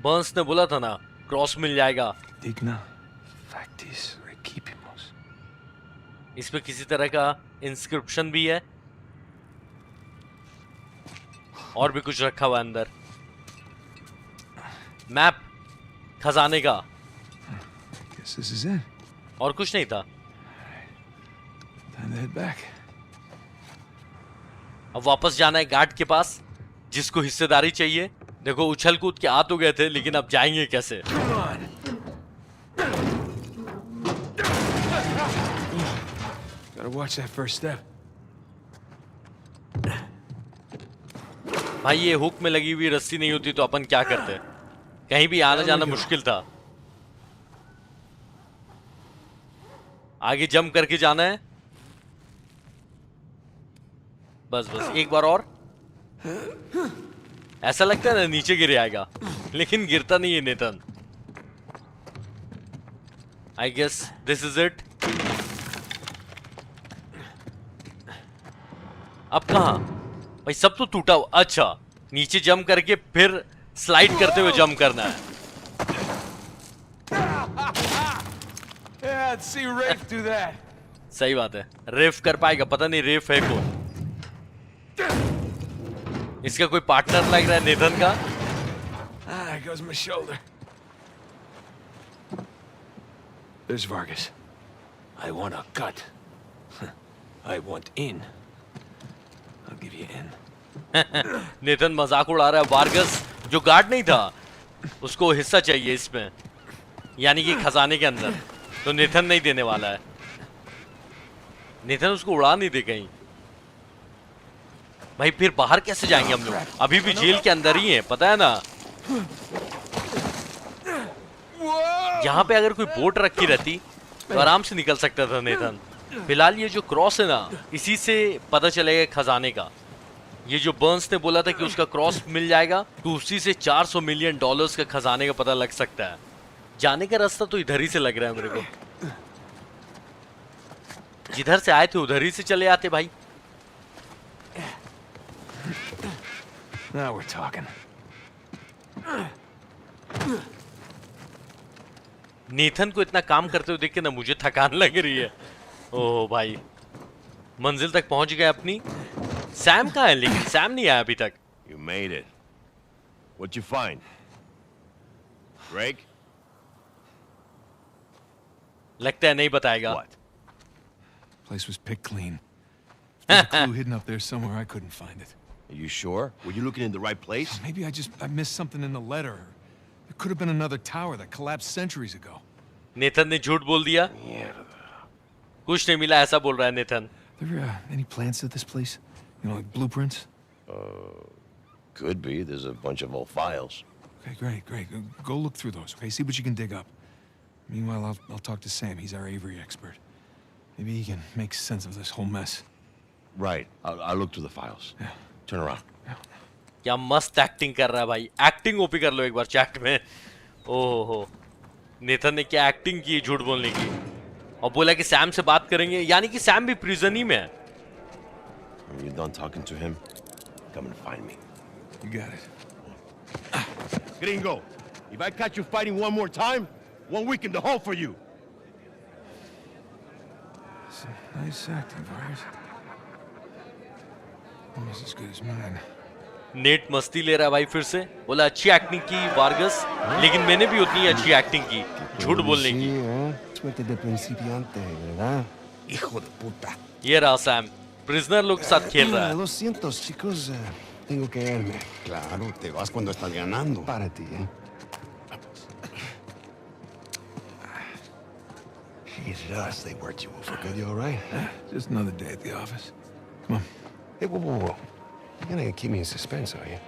Burns ने बोला था ना, क्रॉस मिल जाएगा। Digna factis recipimus. इसमें किसी तरह का इंस्क्रिप्शन भी है और भी कुछ रखा हुआ है अंदर। मैप खजाने का। Guess this is it. और कुछ नहीं था। Time to head back. अब वापस जाना है गार्ड के पास, जिसको हिस्सेदारी चाहिए। देखो, उछल कूद के आ तो गए थे, लेकिन अब जाएंगे कैसे? Come on. Gotta watch that first step. भाई, ये हुक में लगी हुई रस्सी नहीं होती तो अपन क्या करते? कहीं भी आना जाना मुश्किल था। आगे जंप करके जाना है। बस एक बार और। ऐसा लगता है ना नीचे गिर आएगा, लेकिन गिरता नहीं है Nathan. I guess this is it. अब कहां भाई? सब तो टूटा हुआ। अच्छा, नीचे जंप करके फिर स्लाइड करते हुए जंप करना है। Yeah, I'd see Rafe do that. सही बात है, रेफ कर पाएगा? पता नहीं रेफ है कौन। इसका कोई पार्टनर लग रहा है नेथन का। Ah, there goes my shoulder. There's Vargas. I want a cut. I want in. I'll give you in. Nathan मजाक उड़ा रहा है। वार्गस जो गार्ड नहीं था, उसको हिस्सा चाहिए इसमें, यानी कि खजाने के अंदर। तो नेथन नहीं देने वाला है। नेथन उसको उड़ा नहीं दे कहीं। भाई, फिर बाहर कैसे जाएंगे हम लोग? अभी भी जेल के अंदर ही है, पता है ना। यहाँ पे अगर कोई बोट रखी रहती तो आराम से निकल सकता था नेथन। फिलहाल ये जो क्रॉस है ना, इसी से पता चलेगा खजाने का। ये जो बर्न्स ने बोला था कि उसका क्रॉस मिल जाएगा, तो उसी से $400 मिलियन का खजाने का पता लग सकता है। जाने का रास्ता तो इधर ही से लग रहा है मेरे को। जिधर से आए थे उधर ही से चले आते भाई। Now we're talking. नेथन को इतना काम करते हुए देख के ना मुझे थकान लग रही है। ओह भाई, मंजिल तक पहुंच गए अपनी। सैम कहाँ है? लेकिन सैम नहीं आया अभी तक। You made it. What'd you find? Drake? लगता है नहीं बताएगा। What? Place was picked clean. If there's a clue hidden up there somewhere, I couldn't find it. Are you sure? Were you looking in the right place? Maybe I missed something in the letter. There could have been another tower that collapsed centuries ago. Nathan ने झूठ बोल दिया। कुछ नहीं मिला ऐसा बोल रहा है Nathan. There any plans to this place? You know, like blueprints? Could be. There's a bunch of old files. Okay, great. Go look through those, okay? See what you can dig up. Meanwhile, I'll talk to Sam. He's our Avery expert. Maybe he can make sense of this whole mess. Right. I'll look through the files. Yeah. Turn around. क्या मस्त acting कर रहा है भाई, acting OP कर लो एक बार chat में। ओहो, नेथन ने क्या एक्टिंग की झूठ बोलने की, और बोला कि सैम से बात करेंगे, यानी कि सैम भी प्रिजन ही में है। When you're done talking to him, come and find me. You got it. Gringo, if I catch you fighting one more time, 1 week in the hole for you. It's nice acting, Vargas. Almost as good as mine. Net मस्ती ले रहा है भाई फिर से, बोला अच्छी acting की वार्गस, लेकिन मैंने भी उतनी अच्छी एक्टिंग की झूठ बोलने की। Suerte de principiante, ¿verdad? Hijo de puta. ये रहा सैम, प्रिजनर लोग के साथ खेल रहा है। Lo siento, chicos. Tengo que irme. Claro, te vas cuando estás ganando. Para ti, ¿eh? Jesus, they worked you over good. You all right? Just another day at the office. Come on. Hey, whoa, whoa, whoa. You're gonna keep me in suspense, are you?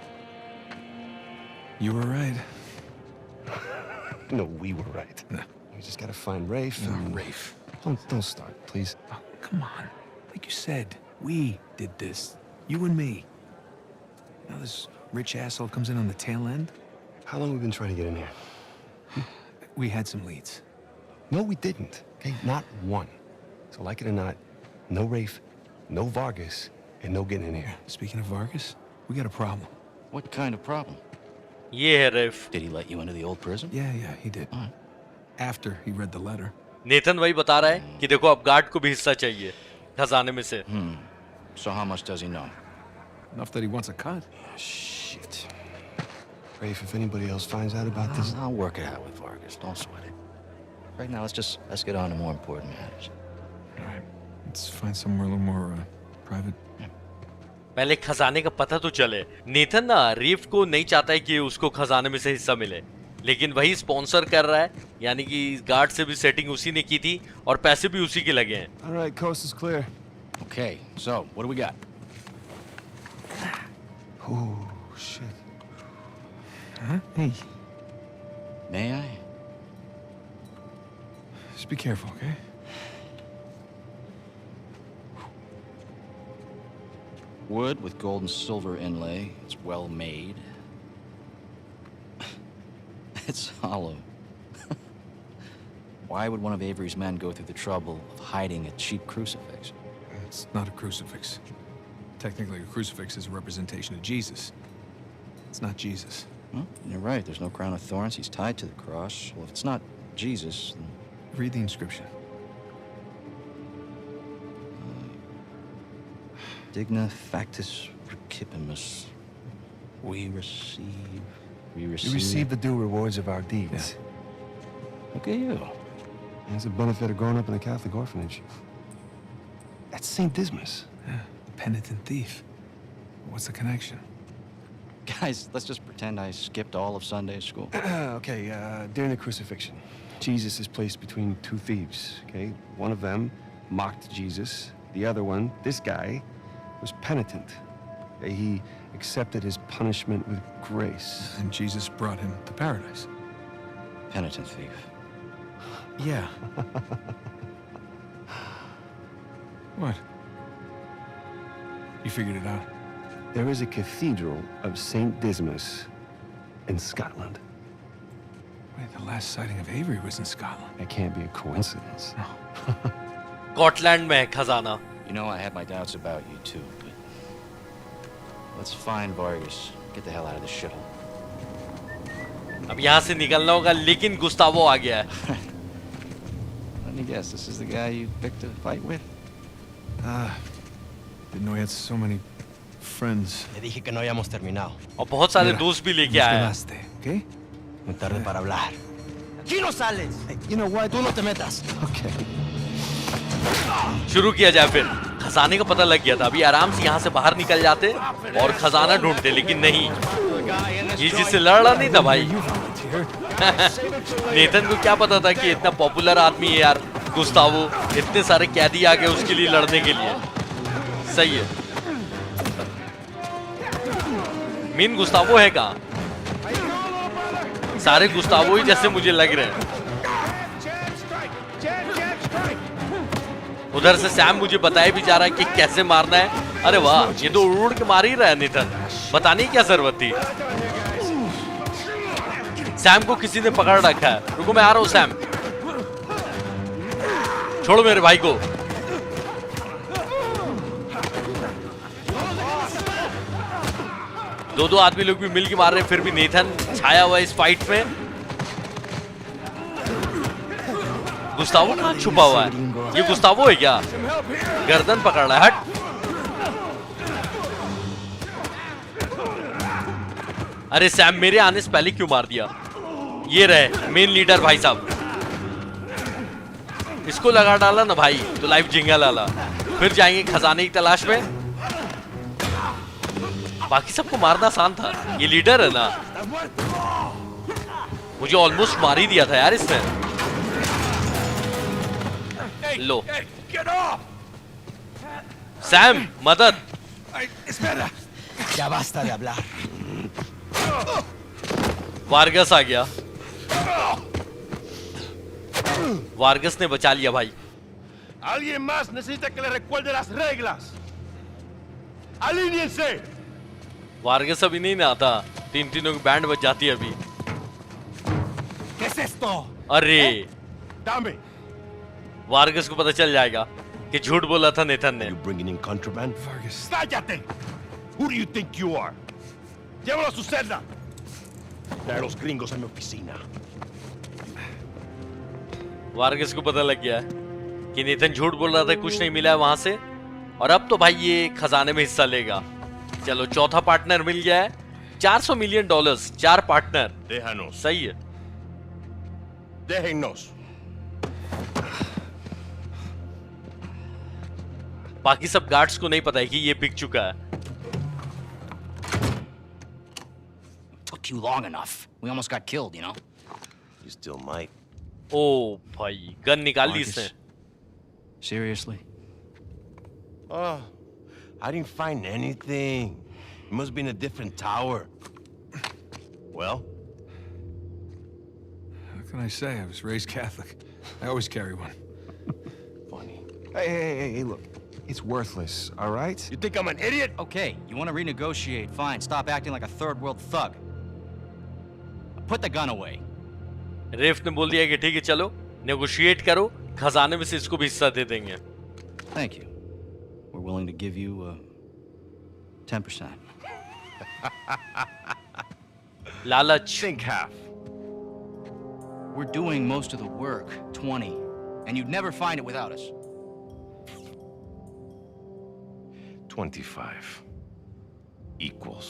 You were right. No, we were right. No. We just gotta find Rafe. No, and... Rafe. Don't start, please. Oh, come on. Like you said, we did this. You and me. Now this rich asshole comes in on the tail end. How long have we been trying to get in here? We had some leads. No, we didn't. Okay, not one. So like it or not, no Rafe, no Vargas, and no getting in here. Speaking of Vargas, we got a problem. What kind of problem? ये है रेफ। Did he let you into the old prison? Yeah, he did. After he read the letter. Nathan वही बता रहा है कि देखो अब guard को भी हिस्सा चाहिए खजाने में से। So how much does he know? Enough that he wants a cut. Shit. Rafe, if anybody else finds out about this... I'll work it out with Vargas. Don't sweat it. Right now, let's get on to more important matters. All right. Let's find somewhere a little more private. पहले खजाने का पता तो चले। Nathan ना रेफ को नहीं चाहता है कि उसको खजाने में से हिस्सा मिले, लेकिन वही स्पॉन्सर कर रहा है, यानी कि गार्ड से भी सेटिंग उसी ने की थी और पैसे भी उसी के लगे हैं। All right, coast is clear. Okay, so what do we got? Oh, shit. Huh? Hey, May I? just be careful, okay? Wood with gold and silver inlay. It's well made. It's hollow. Why would one of Avery's men go through the trouble of hiding a cheap crucifix? It's not a crucifix. Technically, a crucifix is a representation of Jesus. It's not Jesus. Well, you're right. There's no crown of thorns. He's tied to the cross. Well, if it's not Jesus, then... Read the inscription. Digna factus recipimus. We receive... We receive the due rewards of our deeds. Look at you. It's a benefit of growing up in a Catholic orphanage. That's St. Dismas. Yeah, the penitent thief. What's the connection? Guys, let's just pretend I skipped all of Sunday school. Okay, during the crucifixion, Jesus is placed between two thieves, okay? One of them mocked Jesus. The other one, this guy, was penitent. Okay? He accepted his punishment with grace. And Jesus brought him to paradise. Penitent thief. Yeah. What? You figured it out? There is a cathedral of St. Dismas in Scotland. Wait, the last sighting of Avery was in Scotland. That can't be a coincidence. No. Scotland में है खजाना। You know, I had my doubts about you too, but... Let's find Vargas. Get the hell out of this shithole. अब यहाँ से निकलना होगा, लेकिन Gustavo आ गया है। Let me guess, this is the guy you picked a fight with? Didn't know he had so many friends. Le dije que no habíamos terminado. और बहुत सारे Mira, दोस्त भी लेके nos आया है। quedaste, ¿okay? Muy tarde para hablar. ¡Aquí no sales! Hey, you know what? Tú no te metas. Okay. शुरू किया जाए फिर। खजाने का पता लग गया था, अभी आराम से यहाँ से बाहर निकल जाते और खजाना ढूंढते, लेकिन नहीं, ये जिससे लड़ रहा नहीं था भाई। नेथन को क्या पता था कि इतना पॉपुलर आदमी है यार गुस्तावो, इतने सारे कैदी आ गए उसके लिए लड़ने के लिए। सही है। मेन गुस्तावो है कहाँ? सारे गुस्तावो ही जैसे मुझे लग रहे हैं। उधर से सैम मुझे बताया भी जा रहा है कि कैसे मारना है। अरे वाह, ये तो उड़ के मार ही रहा है नेथन। बताने की क्या जरूरत थी? सैम को किसी ने पकड़ रखा है। रुको मैं आ रहा हूं सैम। छोड़ो मेरे भाई को। दो आदमी लोग भी मिलके मार रहे हैं, फिर भी नेथन छाया हुआ इस फाइट में। गुस्तावो कहां छुपा हुआ है? ये गुस्तावो है क्या? गर्दन पकड़ रहा है। हट। अरे सैम मेरे आने से पहले क्यों मार दिया? ये रहे मेन लीडर भाई साहब। इसको लगा डाला ना भाई तो लाइफ जिंगल वाला। फिर जाएंगे खजाने की तलाश में। बाकी सबको मारना आसान था, ये लीडर है ना। मुझे ऑलमोस्ट मार ही दिया था यार इसने। लो सैम मदद। Ya basta de hablar. वार्गस आ गया। वार्गस ने बचा लिया भाई। Alguien más necesita que le recuerde las reglas. Alíñense. वार्गस अभी नहीं ना आता। तीनों की बैंड बज जाती है अभी। ¿Qué es esto? अरे Dame. वार्गस को पता चल जाएगा कि झूठ बोला था नेथन ने। You bringing in contraband? Vargas. ¡Cállate! Who do you think you are? Llévalo a su celda. Trae los gringos a mi oficina. वार्गस को पता लग गया है कि नेथन झूठ बोल रहा था, कुछ नहीं मिला है वहां से। और अब तो भाई ये खजाने में हिस्सा लेगा। चलो चौथा पार्टनर मिल गया है। $400 मिलियन, 4 पार्टनर। Déjanos. सही है। Déjennos. बाकी सब गार्ड्स को नहीं पता है कि ये बिक चुका है। Took you long enough. We almost got killed, you know? You still might. ओ भाई गन निकाल ली इसने। Seriously? Oh, I didn't find anything. It must be in a different tower. Well? How can I say? I was raised Catholic. I always carry one. Funny. Hey, look. It's worthless, all right? You think I'm an idiot? Okay, you want to renegotiate? Fine. Stop acting like a third world thug. Put the gun away. रेफ ने बोल दिया कि ठीक है चलो negotiate करो, खजाने में से इसको भी हिस्सा दे देंगे। Thank you. We're willing to give you 10%. लालच। Think half. We're doing most of the work, 20, and you'd never find it without us. 25 equals.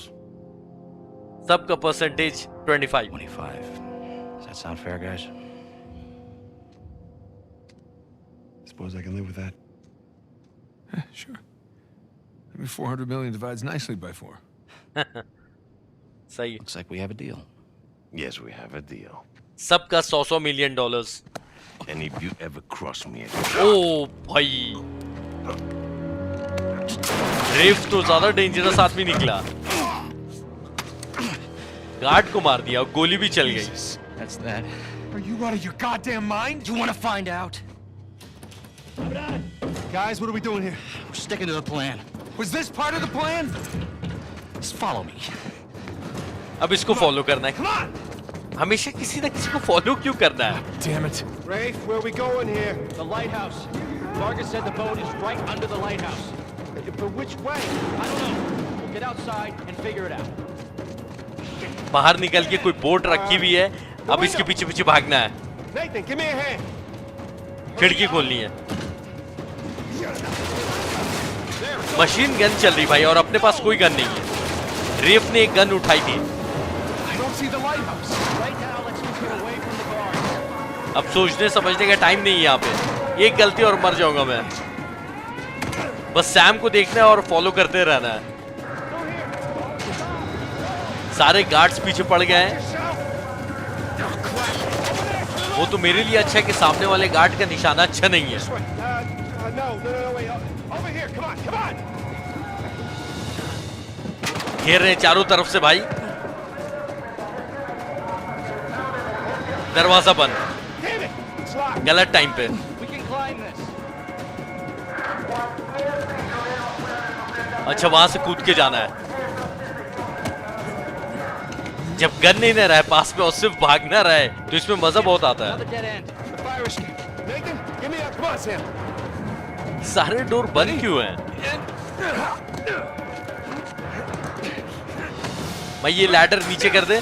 सबका percentage 25। 25. Does that sound fair, guys? Suppose I can live with that. Sure. I mean, 400 million divides nicely by 4. सही। Looks like we have a deal. Yes, we have a deal. सबका $100 million. And if you ever cross me again. ओ भाई रेफ तो ज्यादा dangerous आदमी निकला। Guard को मार दिया और गोली भी चल गई। That's that. Are you out of your goddamn mind? Do you want to find out? Guys, what are we doing here? We're sticking to the plan. Was this part of the plan? Just follow me. अब इसको follow करना है। हमेशा किसी ना किसी को follow क्यों करना है? Damn it. Rafe, where are we going here? The lighthouse. Vargas said the boat is right under the lighthouse. But which way? I don't know. We'll get outside and figure it out. बाहर निकल के कोई boat रखी हुई है, अब इसके पीछे पीछे भागना है। Nathan, give me a hand. खिड़की खोलनी है। मशीन गन चल रही भाई और अपने पास कोई गन नहीं है। रेफ ने एक गन उठाई थी। I don't see the lighthouse. Right now, let's just get away from the guards. अब सोचने समझने का टाइम नहीं है यहाँ पे। एक गलती और मर जाऊंगा मैं। बस सैम को देखना है और फॉलो करते रहना है। सारे गार्ड्स पीछे पड़ गए हैं। वो तो मेरे लिए अच्छा है कि सामने वाले गार्ड का निशाना अच्छा नहीं है। No, wait. Over here, come on. घेर रहे हैं चारों तरफ से भाई। दरवाजा बंद। Damn it, it's locked. गलत टाइम पे। We can climb this. अच्छा वहां से कूद के जाना है। जब गन नहीं ना रहे पास में और सिर्फ भागना रहे तो इसमें मजा बहुत आता है। सारे डोर बंद क्यों हैं? भाई ये लैडर नीचे कर दे।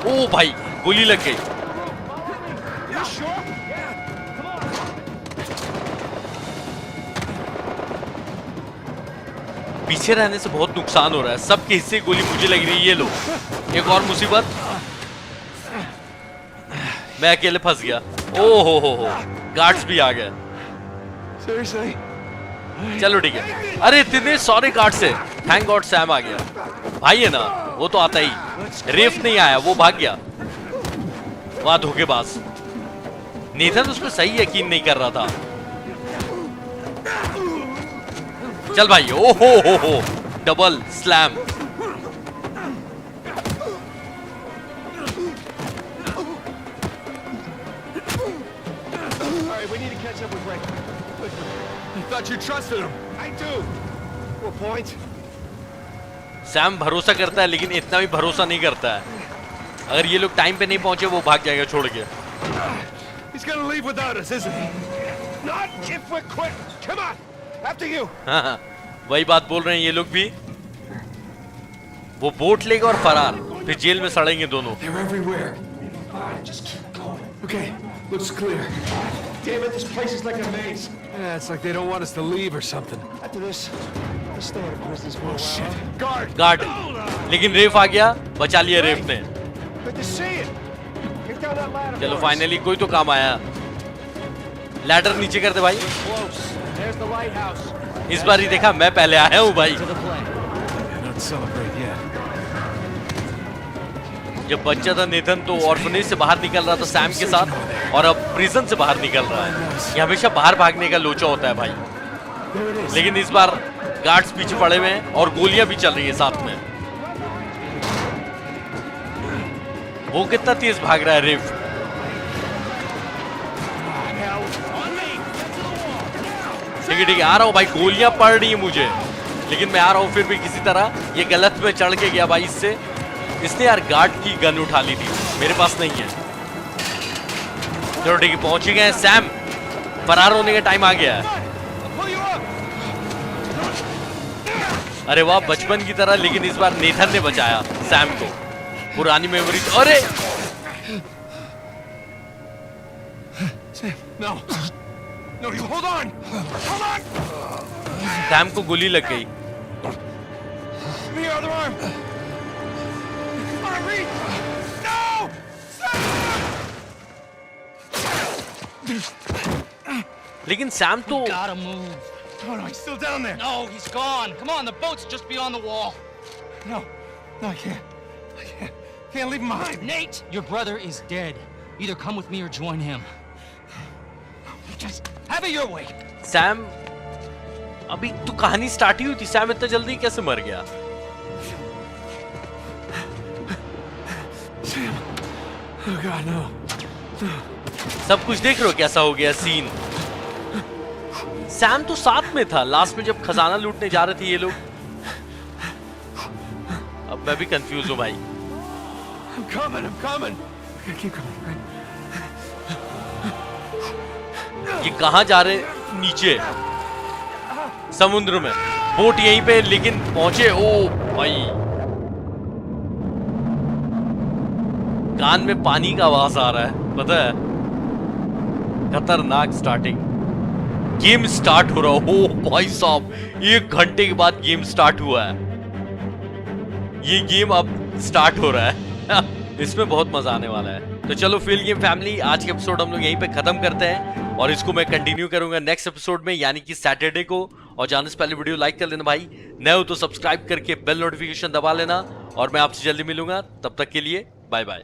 ओ भाई गोली लग गई। पीछे रहने से बहुत नुकसान हो रहा है, सबके हिस्से की गोली मुझे लग रही है। ये लो एक और मुसीबत, मैं अकेले फंस गया। ओ हो, गार्ड्स भी आ गए। चलो ठीक है। अरे इतने सारे गार्ड्स है, थैंक गॉड सैम आ गया। भाई है ना वो तो आता ही, रेफ नहीं आया, वो भाग गया। वहां धोखेबाज नेथन उस पर सही यकीन नहीं कर रहा था। चल भाई, ओ हो, डबल स्लैम। सैम भरोसा करता है लेकिन इतना भी भरोसा नहीं करता है। अगर ये लोग टाइम पे नहीं पहुंचे वो भाग जाएगा छोड़ के। हाँ, वही बात बोल रहे हैं ये लोग भी। वो बोट लेगा और फरार, फिर जेल में सड़ेंगे दोनों। Okay, looks clear. Damn it, this place is like a maze. Yeah, it's like they don't want us to leave or something. After this, let's stay out of prisoners for a while. Guard, लेकिन रेफ आ गया, बचा लिया रेफ ने। चलो finally कोई तो काम आया। लैडर नीचे कर दे भाई। इस बार ही देखा मैं पहले आया हूँ भाई। जब बच्चा था नेथन तो ऑर्फनेज से बाहर निकल रहा था सैम के साथ, और अब प्रिजन से बाहर निकल रहा है। ये हमेशा बाहर भागने का लोचा होता है भाई, लेकिन इस बार गार्ड्स पीछे पड़े हुए हैं और गोलियां भी चल रही है साथ में। वो कितना तेज भाग रहा है रेफ। ठीक है आ रहा हूँ भाई, गोलियां पड़ रही है मुझे, लेकिन मैं आ रहा हूँ फिर भी किसी तरह। ये गलत में चढ़ के गया भाई इससे। इसने यार गार्ड की गन उठा ली थी, मेरे पास नहीं है। चलो ठीक है पहुंच ही गए। सैम फरार होने का टाइम आ गया है। अरे वाह बचपन की तरह, लेकिन इस बार नेथन ने बचाया सैम को। पुरानी मेमोरी। अरे सैम को गोली लग गई। लेकिन सैम तो Oh no, he's still down there. No, he's gone. Come on, the boat's just beyond the wall. No, I can't. Can't leave him behind. Nate, your brother is dead. Either come with me or join him. Just have it your way. Sam, अभी तो कहानी start ही हुई थी, Sam इतना जल्दी कैसे मर गया? Sam. Oh God, no. सब कुछ देख रहे हो कैसा हो गया सीन। सैम तो साथ में था लास्ट में जब खजाना लूटने जा रहे थे ये लोग। अब मैं भी कंफ्यूज हूँ भाई। I'm coming. Okay, keep coming. ये कहाँ जा रहे? नीचे समुद्र में, बोट यहीं पे, लेकिन पहुंचे। ओ भाई कान में पानी का आवाज आ रहा है, पता है? खतरनाक स्टार्टिंग। गेम स्टार्ट हो रहा हो भाई साहब, 1 घंटे के बाद गेम स्टार्ट हुआ है। ये गेम अब स्टार्ट हो रहा है। इसमें बहुत मजा आने वाला है। तो चलो फेल गेम फैमिली, आज के एपिसोड हम लोग यहीं पे खत्म करते हैं और इसको मैं कंटिन्यू करूंगा नेक्स्ट एपिसोड में, यानी कि सैटरडे को। और जाने से पहले वीडियो लाइक कर लेना भाई, नए हो तो सब्सक्राइब करके बेल नोटिफिकेशन दबा लेना, और मैं आपसे जल्दी मिलूंगा। तब तक के लिए बाय बाय।